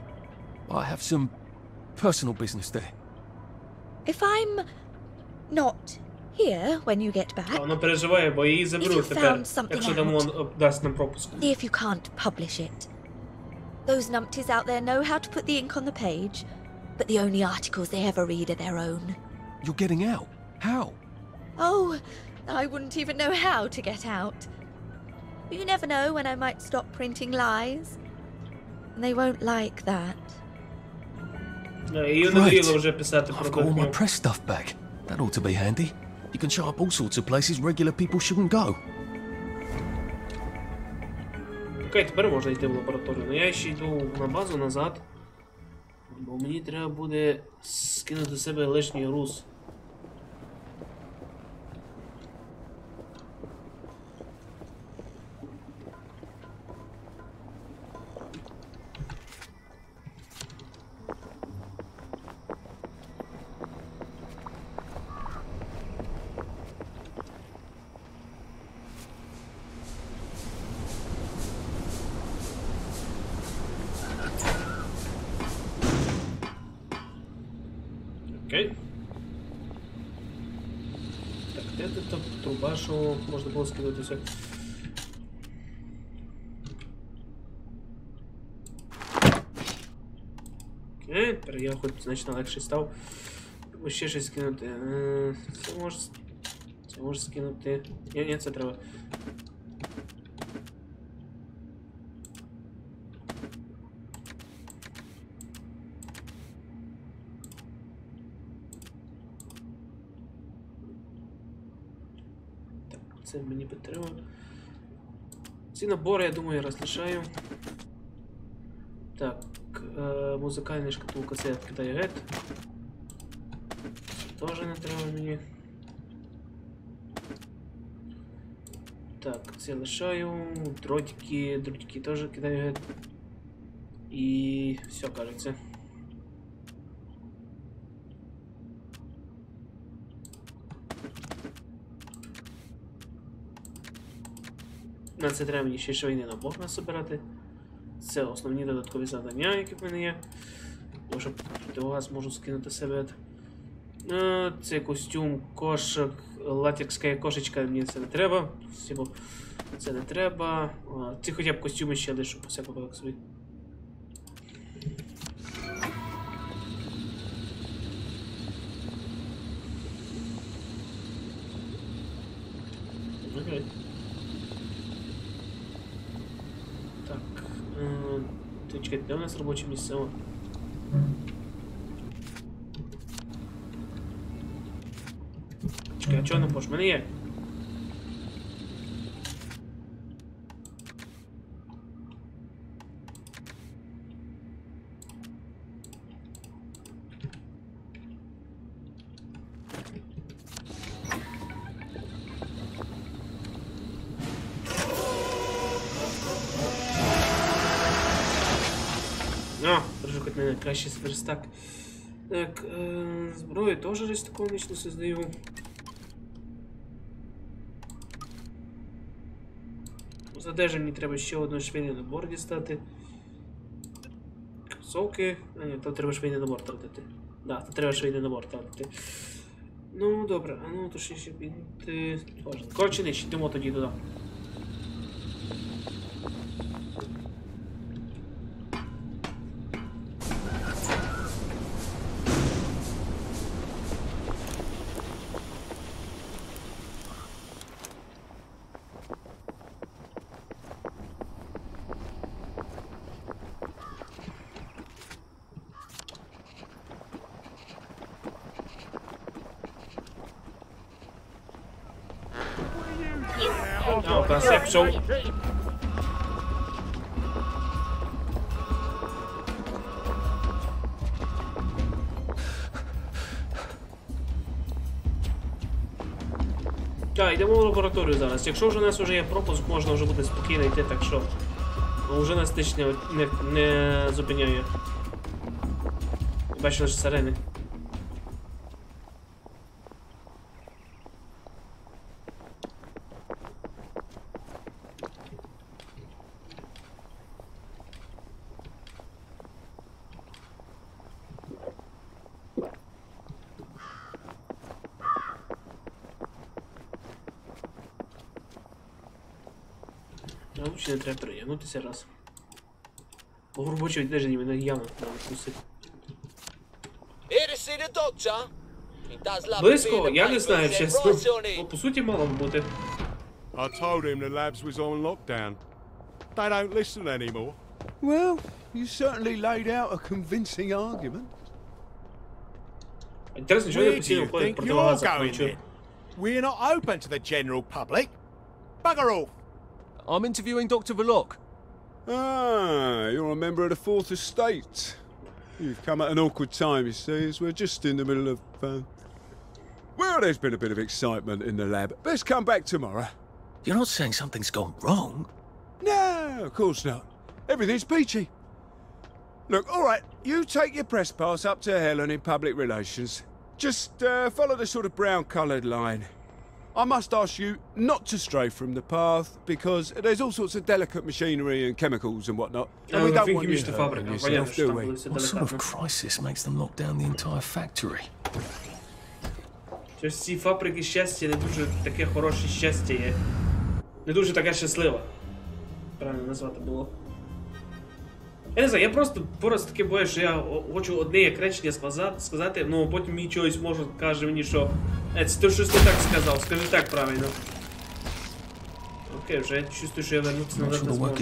I have some personal business there. If I'm not here when you get back, Вона переживає, бо її заберуть тепер, якщо дамо дасть нам пропуск. see if you can't publish it. Those numpties out there know how to put the ink on the page, but the only articles they ever read are their own. You're getting out? How? Oh, I wouldn't even know how to get out. But you never know when I might stop printing lies. And they won't like that. Її надоїло вже писати I've про got all my дохню. press stuff back. That ought to be handy. You can show up all sorts of places regular people shouldn't go. Окей, тепер можна йти в лабораторію. Но я ще йду на базу назад. Бо мені треба буде скинути з себе лишній груз. Окей. Так, де тут та труба, що можна було скинутися? Окей, тепер я хоч значно легше став. Ось ще щось скинути. Це може скинути. Ні, це треба. Це мені потрібно. Ці набори, я думаю, я розлишаю. Так, музикальна шкатулка, це я відкидаю геть. Це теж не треба мені. Так, це лишаю. Дротики теж кидаю. І все, кажеться. На це треба мені ще швейний набор насобирати. Це основні додаткові завдання, які в мене є. Може, противогаз можу скинути себе. Це костюм, кошик, латекська кошечка, мені це не треба. Це не треба. Ці хоча б костюми ще лишу, по всякому собі. Окей. Так. Чекайте, де у нас робоче місце? Чекай, а чого не можеш? У мене є. Держу хоч не найкращий верстак. Так, зброю теж рестиконично создаю. З одежі мені треба ще один швейний набор дістати. Кросовки. А ні, то треба швейний набор тратити. Да, то треба швейний набор тратити. Ну, добре, а ну то ще підти. Коротше, нижче, йдемо тоді туди. Концепцію. Так, йдемо в лабораторію зараз. Якщо вже у нас вже є пропуск, можна вже буде спокійно йти, так що вже нас тич не зупиняє. Бачили ж сирени. Лучше не треба переглянутися раз. Бо в робочій відлеженні мене явно треба вкусити. Близько? Я не знаю, чесно. Ну, по суті, мало б бути. I told him the labs was on lockdown. They don't listen anymore. Well, you certainly laid out a convincing argument. Інтересно, чого я постійно входить противогаз включу? We're not open to the general public. Bugger off. I'm interviewing Dr. Verloc. Ah, you're a member of the Fourth Estate. You've come at an awkward time, you see, as we're just in the middle of... Well, there's been a bit of excitement in the lab. Let's come back tomorrow. You're not saying something's gone wrong? No, of course not. Everything's peachy. Look, all right, you take your press pass up to Helen in public relations. Just follow the sort of brown-coloured line. I must ask you not to stray from the path, because there's all sorts of delicate machinery and chemicals and whatnot, and we don't want you hurting yourself, do we? What sort of crisis makes them lock down the entire factory? Щось ці фабрики щастя не дуже таке хороше щастя є. Не дуже таке щасливе. Правильно назвати було. Я не знаю, я просто таки боюсь, що я хочу одне як речення сказати, ну потім мій чогось може каже мені, що це ти щось не так сказав, скажи так правильно. Окей, вже я чувствую, що я вернутися назад не зможу.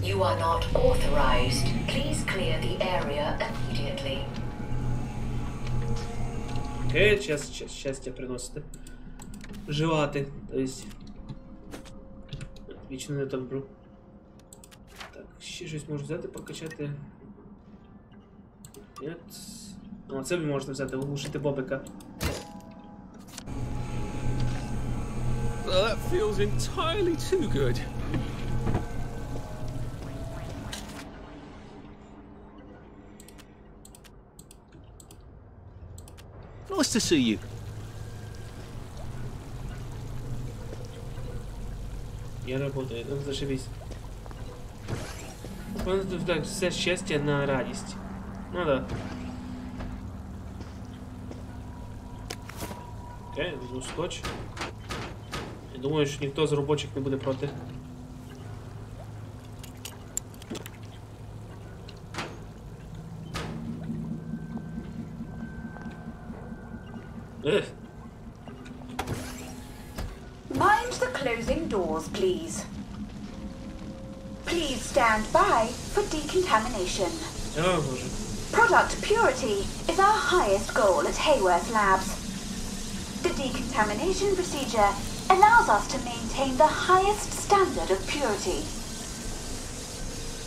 You are not authorized. Please clear the area immediately. Окей, щастя приносите. Жевати, то есть... Вічно не так беру. Так, Ще щось можу взяти, прокачати. Нет. О, це ви можете взяти, оглушити бобика. That feels entirely too good. Nice to see you. Я работаю, ну зашибись. Так, все щастя на радість. Ну да. Окей, візьму скотч. Я думаю, що ніхто з робочих не буде проти. Mind the closing doors, please. Please stand by for decontamination. Oh, Боже. Product purity is our highest goal at Hayworth Labs. The decontamination procedure allows us to maintain the highest standard of purity.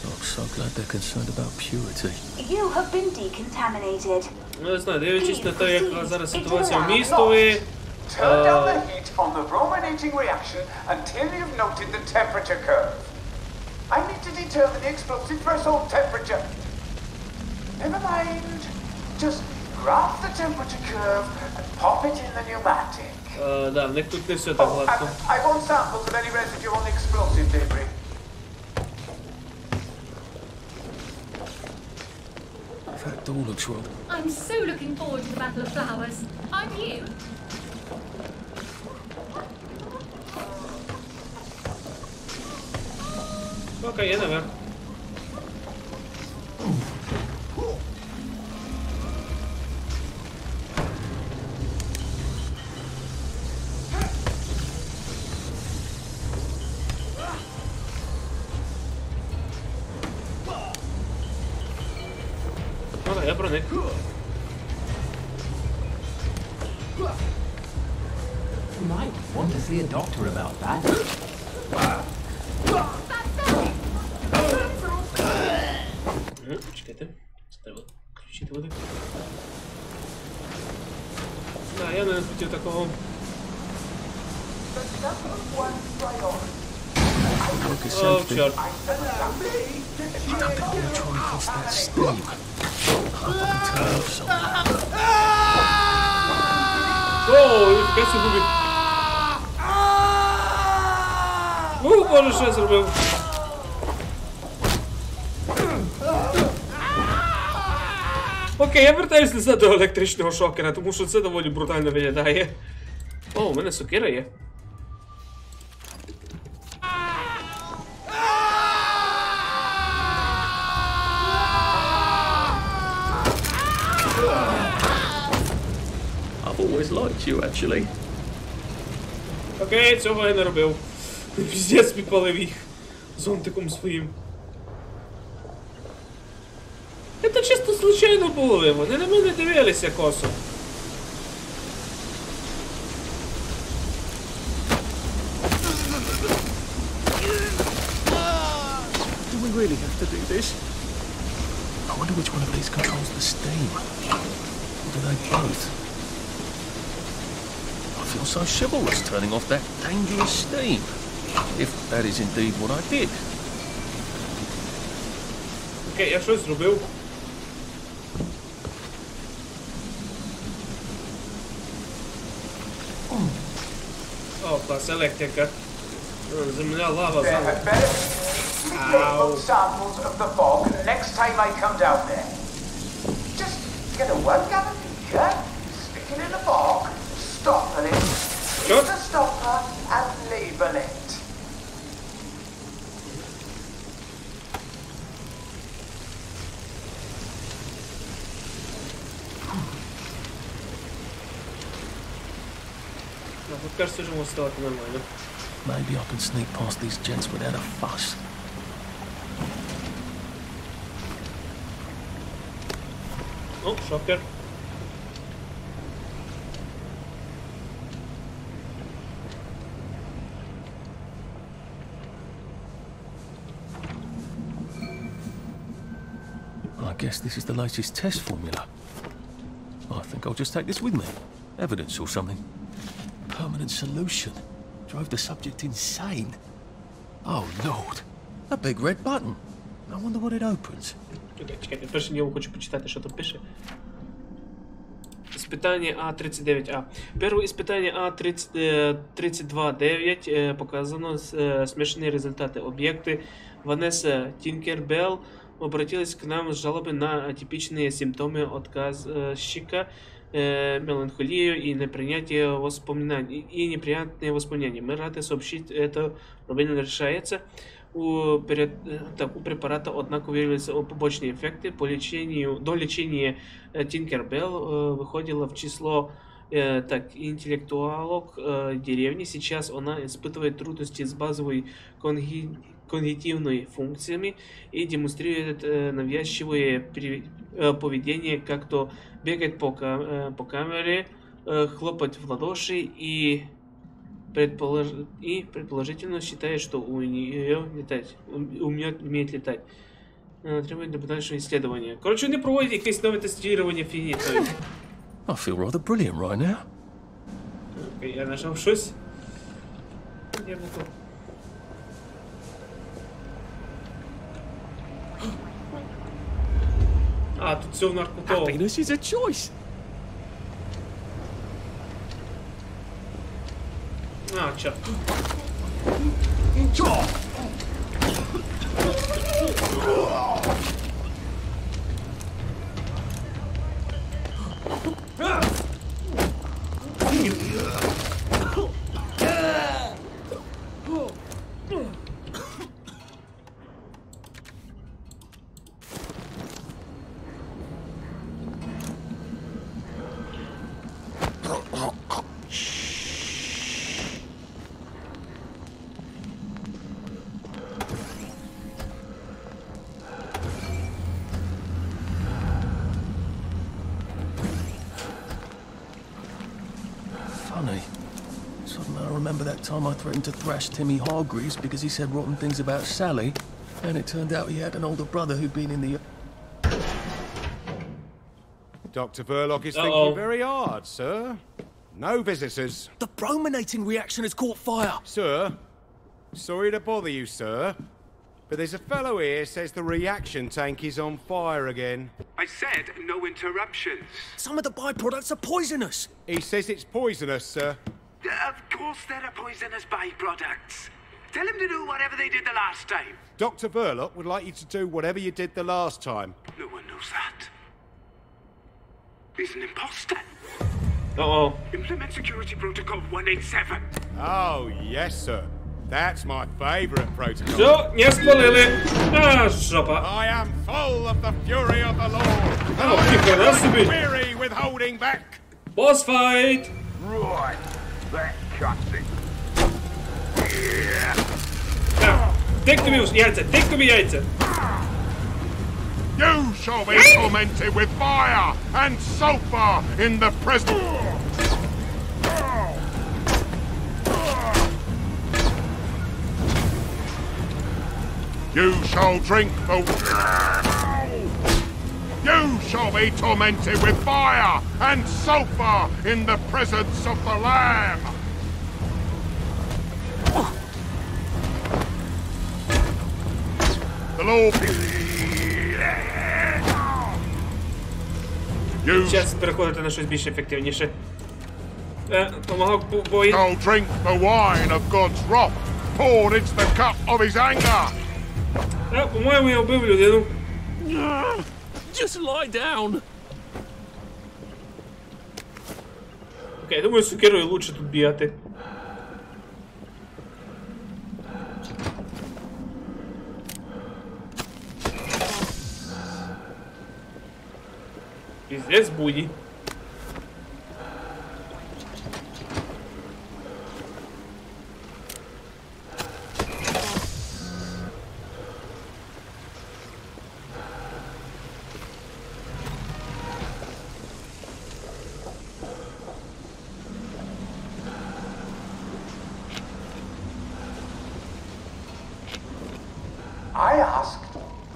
I'm so glad they're concerned about purity. You have been decontaminated. Ну, не знаю, дивлячись на те, яка зараз ситуація в містові. Turn down the heat on the brominating reaction until you've noted the temperature curve. I need to determine the explosive threshold temperature. Never mind. Just graph the temperature curve and pop it in the pneumatic. Да, в них тут не все так гладко. I want samples of any residue on the explosive debris. That door looks wrong. I'm so looking forward to the Battle of Flowers. Aren't you? Окей, я наверх. Ага, я проник. Might want to see a doctor about that. Чекайте. Треба включити води. Да, я не хотів такого. О, чорт. Оу, ніфіга собі. О, боже, що я зробив? Окей, я вертаюсь назад до електричного шокера, тому що це доволі брутально виглядає. О, у мене сокира є. I've always liked you, actually. Окей, цього я не робив. Піздець підпалив їх зонтиком своїм. Це чисто случайно було, вони на мене дивилися косо. Do we really have to do this? I wonder which one of these controls the steam. Or do they both? I feel so chivalrous turning off that dangerous steam. If that is indeed what I did. Окей, я щось зробив. О, клас, електрика. Земля, лава, зала. Ow. Samples of the fog next time I come down there. Just get a 1 gallon beaker, stick it in the fog, stopper it, use the stopper and label it. Ну, тут кажется, уже может стало нормально. Maybe I can sneak past these gents without a fuss. О, шокер. guess this is the latest test formula. I think I'll just take this with me. Evidence or something. Permanent solution. Drove the subject insane. Oh, Lord. A big red button. I wonder what it opens. Чекайте, перше діло хочу почитати, що тут пише. Испытание А39А. Первое испытание А32-9 показано смешанные результаты. Объекты Ванесса Тинкербелл обратилась к нам с жалобой на атипичные симптомы отказчика, меланхолию и неприятие воспоминаний, и неприятные воспоминания. Мы рады сообщить, это проблема решается. У препарата, однако, выявились побочные эффекты. До лечения Тинкербелл выходила в число интеллектуалок деревни. Сейчас она испытывает трудности с базовой когнитивными функциями и демонстрирует навязчивое поведение, как то бегать по камере, хлопать в ладоши и предположительно считает, что у нее умеет летать. Требует для дальнейшего исследования. Короче, вони проводять якесь нове тестування фінітою. I feel rather brilliant right now. Окей, я нажав щось. Я буду. А, тут все в наркоту. Happiness is a choice. А, чё? Funny. Suddenly I remember that time I threatened to thrash Timmy Hargreaves because he said rotten things about Sally, and it turned out he had an older brother who'd been in the... Dr. Verloc is thinking very hard, sir. No visitors. The brominating reaction has caught fire! Sir, sorry to bother you, sir, but there's a fellow here says the reaction tank is on fire again. I said no interruptions. Some of the byproducts are poisonous! He says it's poisonous, sir. Of course there are poisonous byproducts. Tell him to do whatever they did the last time. Dr. Verloc would like you to do whatever you did the last time. No one knows that. He's an imposter. Uh-oh. Implement security protocol 187. Oh, yes, sir. That's my favourite protocol. Все, не спалили. А, жопа. I am full of the fury of the Lord. Oh, I am weary with holding back. Boss fight. Right. That cuts it. Тик тобі яйця, тик тобі яйця. You shall be tormented with fire and sulphur in the present. You shall drink the... You shall be tormented with fire and sulphur in the presence of the Lamb. The Lord... Зараз переходити на щось більш ефективніше. Помагав бої. Shall drink the wine of God's wrath, poured into the cup of his anger. По-моєму, я вбив людину. Just lie down. Окей, думаю, з сукерою лучше тут бігати. Пиздец буди. I asked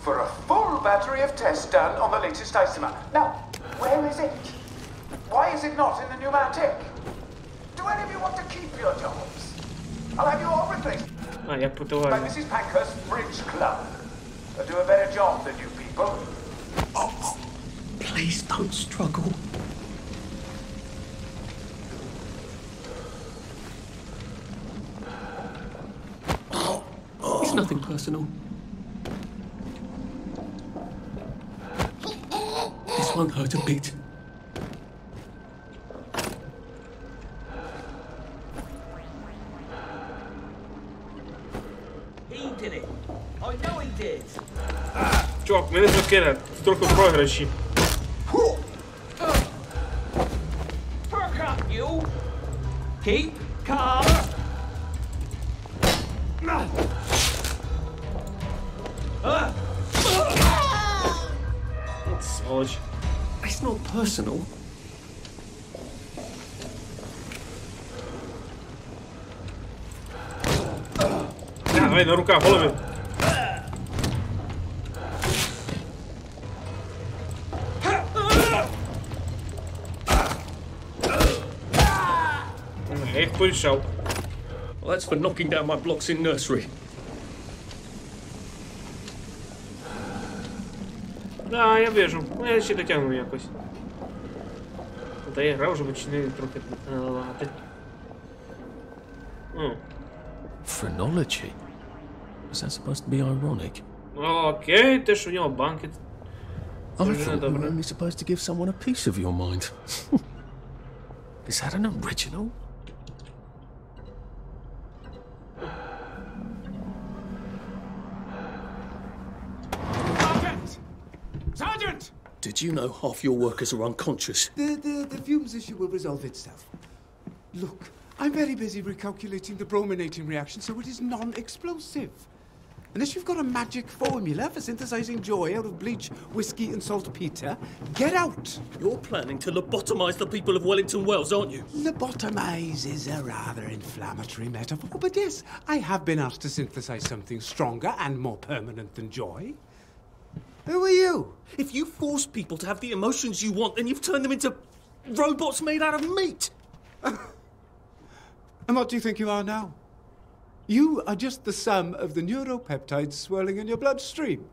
for a full battery of tests done on the latest isomer. Now, where is it? Why is it not in the pneumatic? Do any of you want to keep your jobs? I'll have you all replaced by Mrs. Pankhurst's Bridge Club. They'll do a better job than you people. Oh, please don't struggle. It's nothing personal. This won't hurt a bit. He did it. I know he did. Чувак, мене закине. Столько програші. Perk up, you. Keep calm. Сволочь. It's not personal. Давай на руках, голови. Я их порешал. Well, that's for knocking down my blocks in nursery. Да, я вижу. Ну, я ще дотягну якось. Та я гра вже починаю трохи лагати. Phrenology? Was that supposed to be ironic? Окей, те, що в нього банки. I thought you were only supposed to give someone a piece of your mind. Is that an original? Sergeant! Did you know half your workers are unconscious? The fumes issue will resolve itself. Look, I'm very busy recalculating the brominating reaction, so it is non-explosive. Unless you've got a magic formula for synthesizing joy out of bleach, whiskey, and saltpeter, get out! You're planning to lobotomize the people of Wellington Wells, aren't you? Lobotomize is a rather inflammatory metaphor, but yes, I have been asked to synthesize something stronger and more permanent than joy. Who are you? If you force people to have the emotions you want, then you've turned them into robots made out of meat. And what do you think you are now? You are just the sum of the neuropeptides swirling in your bloodstream.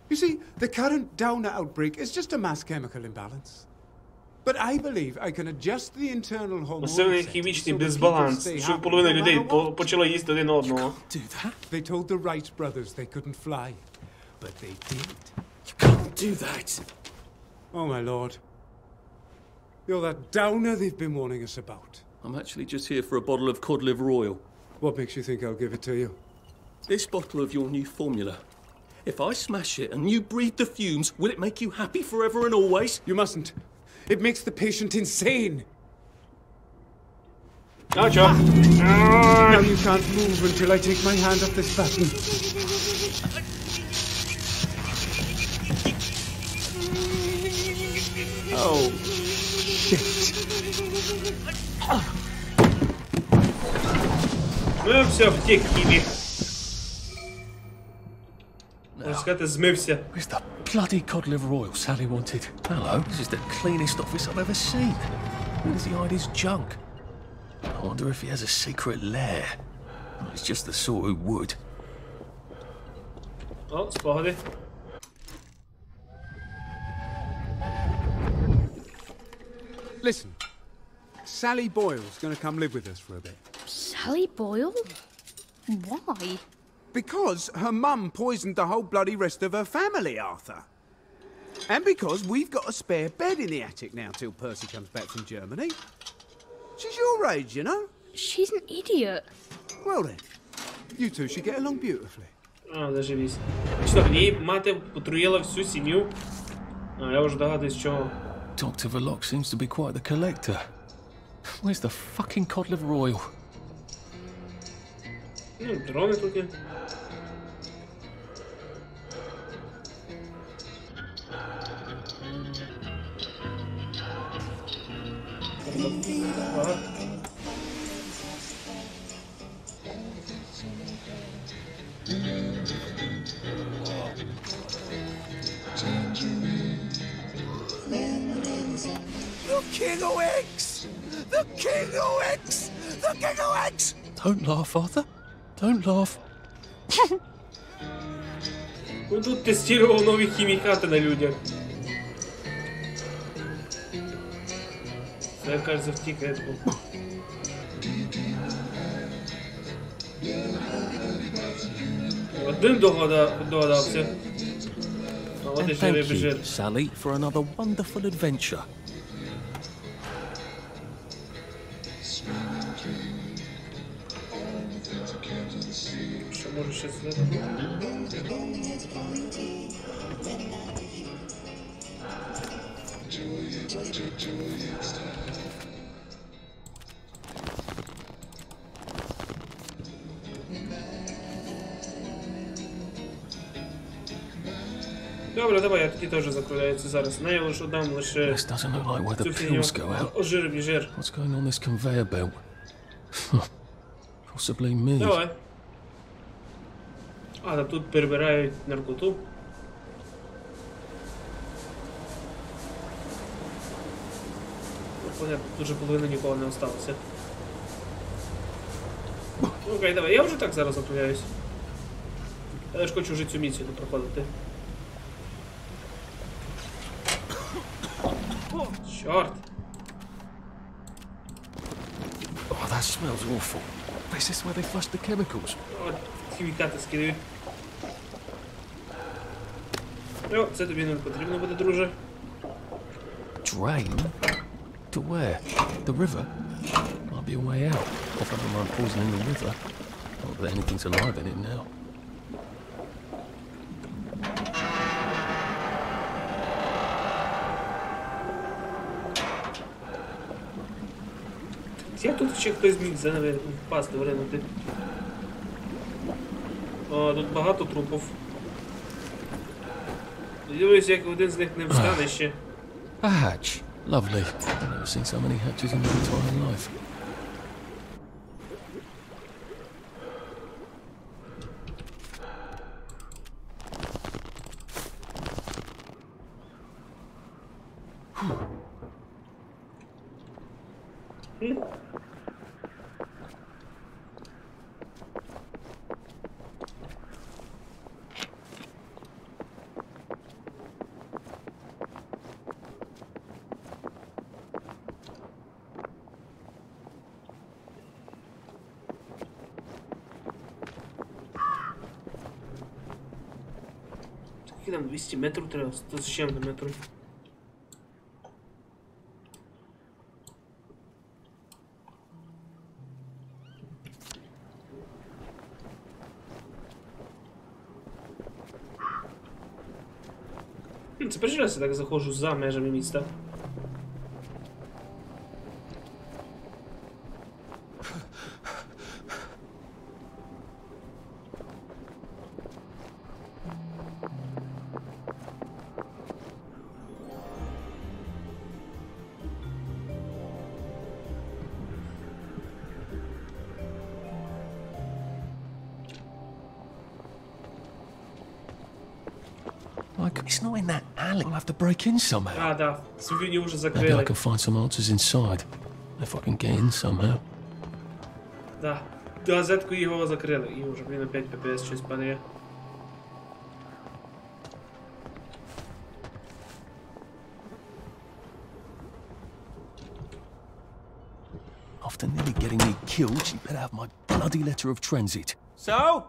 You see, the current Downer outbreak is just a mass chemical imbalance. But I believe I can adjust the internal hormone Посилений хімічний дисбаланс, що половина людей почала їсти один одного. They told the Wright brothers they couldn't fly, but they did. You can't do that. Oh, my lord. You're that Downer they've been warning us about. I'm actually just here for a bottle of cod liver oil. What makes you think I'll give it to you? This bottle of your new formula. If I smash it and you breathe the fumes, will it make you happy forever and always? You mustn't. It makes the patient insane. Gotcha. Now you can't move until I take my hand off this button. Oh, shit. Змився, втік кібі. Можна сказати, змився. Where's the bloody cod liver oil Sally wanted? Hello, this is the cleanest office I've ever seen. Where does he hide his junk? I wonder if he has a secret lair. He's just the sort who would. О, спогади. Listen, Sally Boyle's going to come live with us for a bit. Sally Boyle? Why? Because her mum poisoned the whole bloody rest of her family, Arthur. And because we've got a spare bed in the attic now till Percy comes back from Germany. She's your age, you know. She's an idiot. Well then, you two should get along beautifully. А, заживись. Що, в ній мати отруїла всю сім'ю? А, я вже догадуюсь, чого. Dr. Verloc seems to be quite the collector. Where's the fucking cod liver oil? Ну, дрони тут є. Ага. King of X! The King of X! The King of X! Don't laugh, Arthur. Don't laugh. Ну тут тестировал новые химикаты на людях. Це, кажется, втікає. Один догадався. А от і живий біжить. Sally, for another wonderful adventure. Що може ще слідати? Добре, давай, я тоді теж закругляюся зараз. Не, я лише дам лише... This doesn't look like where the цю фігню. pills go out. О, жир, біжир. What's going on this conveyor belt? Possibly me. Давай. А, та тут перебирають наркоту. Понятно, тут же половина нікого не осталося. Окей, давай, я вже так зараз закругляюсь. Я ж хочу вже цю місію не проходити. Чорт! Oh, that smells awful. Is this where they flushed the chemicals? От, хімікати скидають. О, це тобі не потрібно буде, друже. Drain? To where? The river? Might be a way out. If I don't mind poisoning the river. Not that anything's alive in it now. Я тут ще хтось зміг впасти, вринути. О, тут багато трупів. Дивлюсь, як один з них не встане ще. A hatch. Lovely. I've never seen so many hatches in my entire life. Скільки там 200 метрів треба? 100 з чим на метру? Це перший раз я так заходжу за межами міста. It's not in that alley. I'll have to break in somehow. А, да. Цю війню вже Maybe I закрили. can find some answers inside. If I can get in somehow. Да. Газетку його закрили. І вже, блін, опять ППС щось падає. After nearly getting me killed, she better have my bloody letter of transit. So?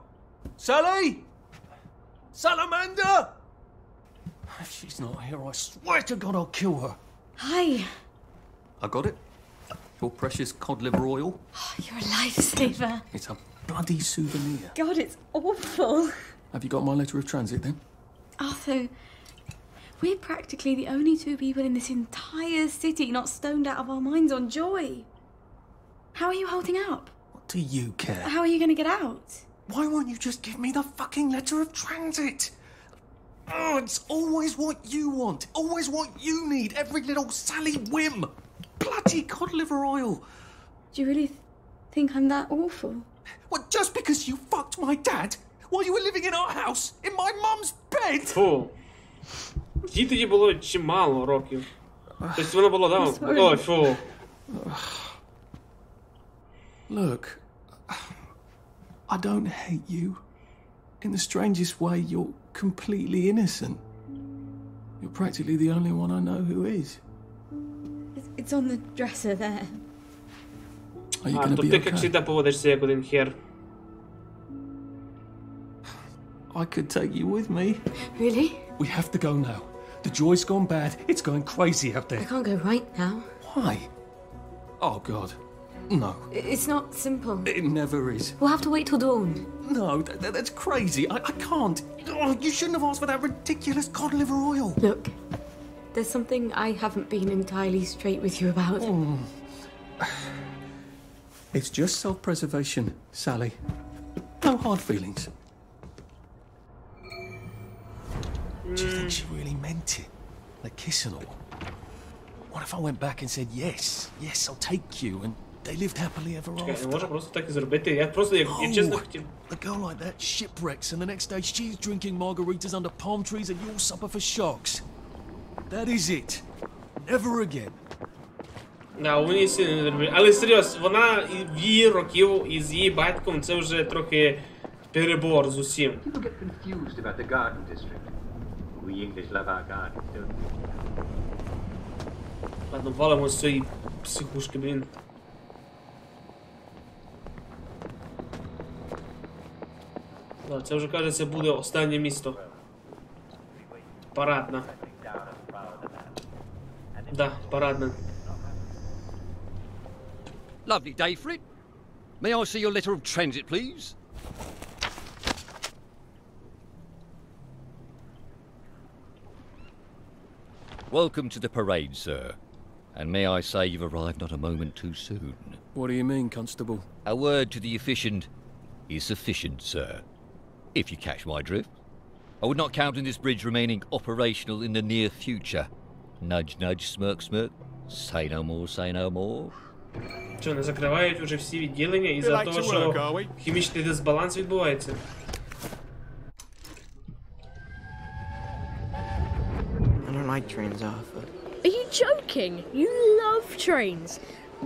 Sally? Salamander? If she's not here, I swear to God I'll kill her. Hi. I got it. Your precious cod liver oil. Oh, you're a lifesaver. It's a bloody souvenir. God, it's awful. Have you got my letter of transit then? Arthur, we're practically the only two people in this entire city not stoned out of our minds on joy. How are you holding up? What do you care? How are you going to get out? Why won't you just give me the fucking letter of transit? Oh, it's always what you want. Always what you need. Every little Sally whim. Bloody cod liver oil. Do you really think I'm that awful? What, just because you fucked my dad while you were living in our house, in my mum's bed? Фу. Їй тоді було чимало років. Тобто воно було, да? Ой, фу. Look, I don't hate you. In the strangest way, you're completely innocent. You're practically the only one I know who is. It's on the dresser there. Are you А, gonna тут be ти, як okay? завжди, поводишся як один хер. I could take you with me. Really? We have to go now. The joy's gone bad. It's going crazy out I there. can't go right now. Why? Oh, God. No. It's not simple. It never is. We'll have to wait till dawn. No, that's crazy. I can't. Oh, you shouldn't have asked for that ridiculous cod liver oil. Look, there's something I haven't been entirely straight with you about. It's just self-preservation, Sally. No hard feelings. Do you think she really meant it? Like kiss and all? What if I went back and said, yes, I'll take you, and they lived happily ever Чекай, after? не можу просто так і зробити. Я просто, як чесно хотів. A girl like that shipwrecks, and the next day she's drinking margaritas under palm trees, and you'll suffer for shocks. That is it. Never again. Да, вони сильно не люблять. Але серйозно, вона в її років із її батьком це вже трохи перебор з усім. People get confused about the garden district. We English love our gardens, don't we? Ладно, валимо з цієї психушки, блін. Да, це вже, кажеться, буде останнє місто. Парадна. Да, парадна. Lovely day for it. May I see your letter of transit, please? Welcome to the parade, sir. And may I say you've arrived not a moment too soon. What do you mean, Constable? A word to the efficient is sufficient, sir. If you catch my drift. I would not count on this bridge remaining operational in the near future. Nudge, nudge, smirk, smirk. Say no more, say no more. Що, не закривають уже всі відділення із-за того, що хімічний дисбаланс відбувається? I don't like trains, Arthur. Are you joking? You love trains.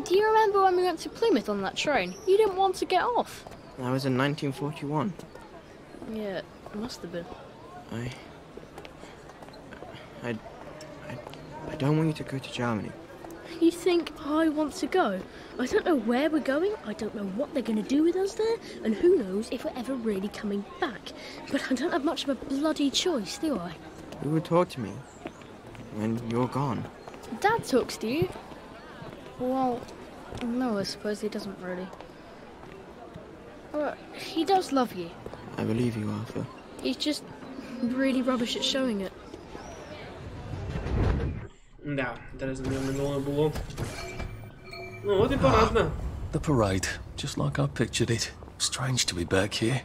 Do you remember when we went to Plymouth on that train? You didn't want to get off. That was in 1941. Yeah, it must have been. I don't want you to go to Germany. You think I want to go? I don't know where we're going, I don't know what they're going to do with us there, and who knows if we're ever really coming back. But I don't have much of a bloody choice, do I? Who would talk to me when you're gone? Dad talks to you. Well, no, I suppose he doesn't really. Well, he does love you. I believe you, Arthur. He's just really rubbish at showing it. Да, зараз не було. Ну, от і парадна. The parade, just like I pictured it. Strange to be back here.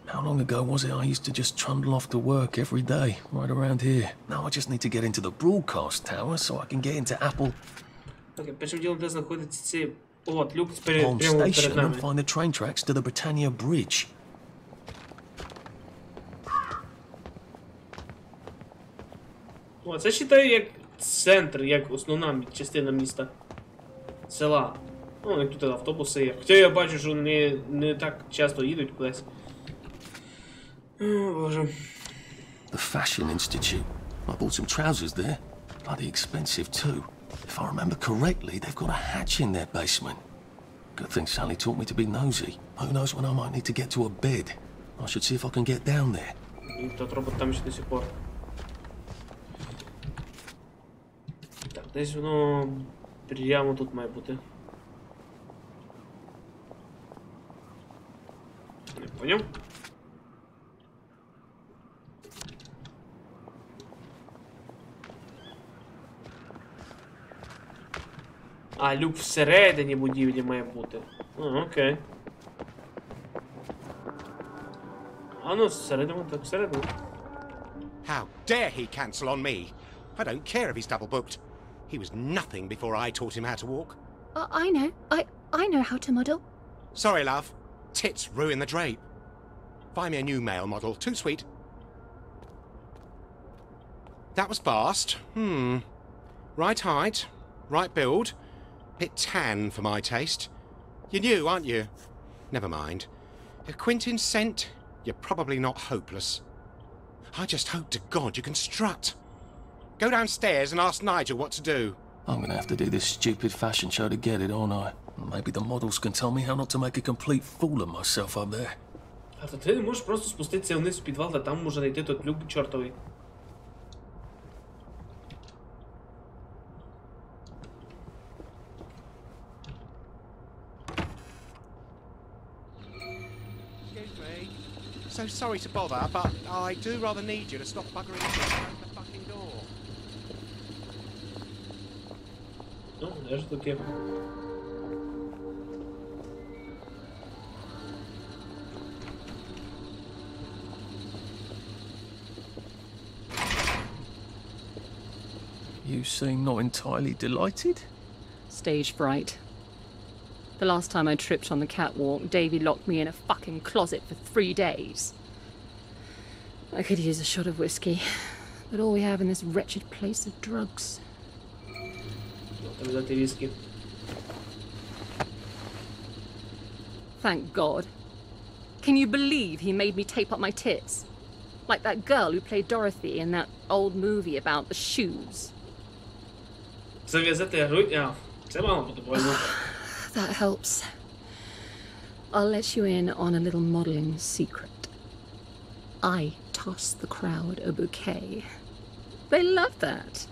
How long ago was it I used to just trundle off to work every day, right around here? Now I just need to get into the broadcast tower so I can get into Apple Так, першим ділом, де знаходиться ці... От, люк прямо Palm перед Station and нами. find the train tracks to the Britannia Bridge. О, це вважаю як центр, як основна частина міста. Села. Ну, як тут автобуси є. Хоча я бачу, що не так часто їдуть кудись. О, боже. The Fashion Institute. I bought some trousers there. Bloody expensive too. If I remember correctly, they've got a hatch in their basement. Good thing Sally taught me to be nosy. Who knows when I might need to get to a bed. I should see if I can get down there. І тот робот там ще до сих пор. Так, десь воно прямо тут має бути. Не поняв? А, люк всередині будівлі має бути. Окей. А ну, всередину, так всередину. How dare he cancel on me? I don't care if he's double booked. He was nothing before I taught him how to walk. I know. I know how to model. Sorry, love. Tits ruin the drape. Find me a new male model. Too sweet. That was fast. Right height, right build, bit tan for my taste. You're new, aren't you? Never mind. If Quentin's sent, you're probably not hopeless. I just hope to God you can strut. Go downstairs and ask Nigel what to do. I'm gonna have to do this stupid fashion show to get it, aren't I? Maybe the models can tell me how not to make a complete fool of myself up there. А то ти не можеш просто спуститися вниз в підвал, та там може знайти той люк чортовий. Excuse me. So sorry to bother, but I do rather need you to stop buggering around the fucking door. Ну, де ж таке? You seem not entirely delighted? Stage fright. The last time I tripped on the catwalk, Davy locked me in a fucking closet for 3 days. I could use a shot of whiskey, but all we have in this wretched place are drugs. Thank God. Can you believe he made me tape up my tits? Like that girl who played Dorothy in that old movie about the shoes. That helps. I'll let you in on a little modelling secret. I tossed the crowd a bouquet. They love that.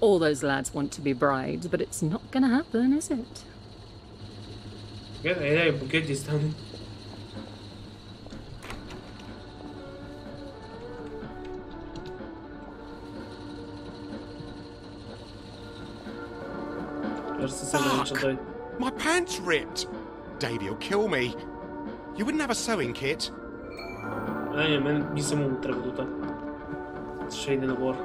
All those lads want to be brides, but it's not gonna happen, is it? Fuck! My pants ripped! Davy'll kill me. You wouldn't have a sewing kit? Ні, мені самому треба тут. Ще йде набор.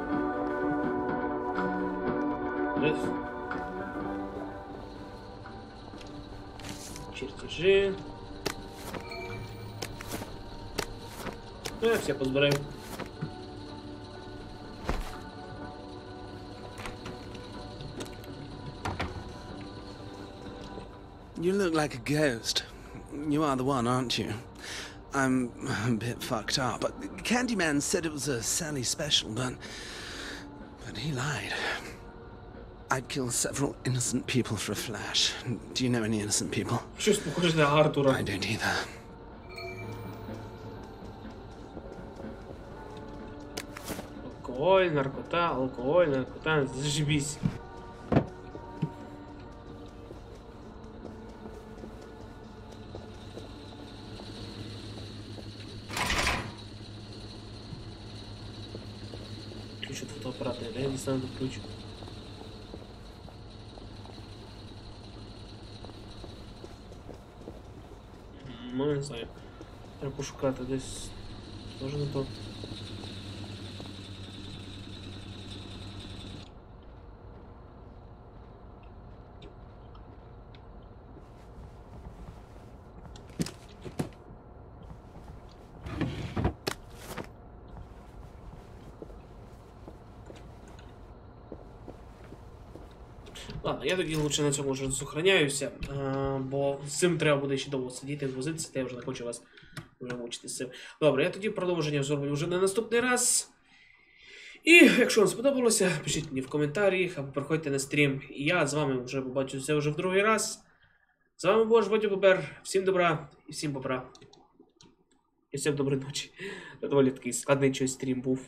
Чертежі. Все позбираємо. You look like a ghost. You are the one, aren't you? I'm a bit fucked up. Candyman said it was a Sally special, but he lied. I'd kill several innocent people for a flash. Do you know any innocent people? I don't either. Алкоголь, наркота, зажибись. Ключ от фотоаппарата, да? Я не знаю, ключ. Ну, не знаю. Треба пошукати десь. Тоже не то. Ладно, я тоді лучше на цьому вже сохраняюся, бо з цим треба буде ще довго сидіти, возитися, та я вже не хочу вас вже мучити з цим. Добре, я тоді продовження зроблю вже на наступний раз. І якщо вам сподобалося, пишіть мені в коментарях, або приходьте на стрім. І я з вами вже побачуся вже в другий раз. З вами був Батько Бобер. Всім добра і всім бобра. І всім доброї ночі. Доволі такий складний стрім був.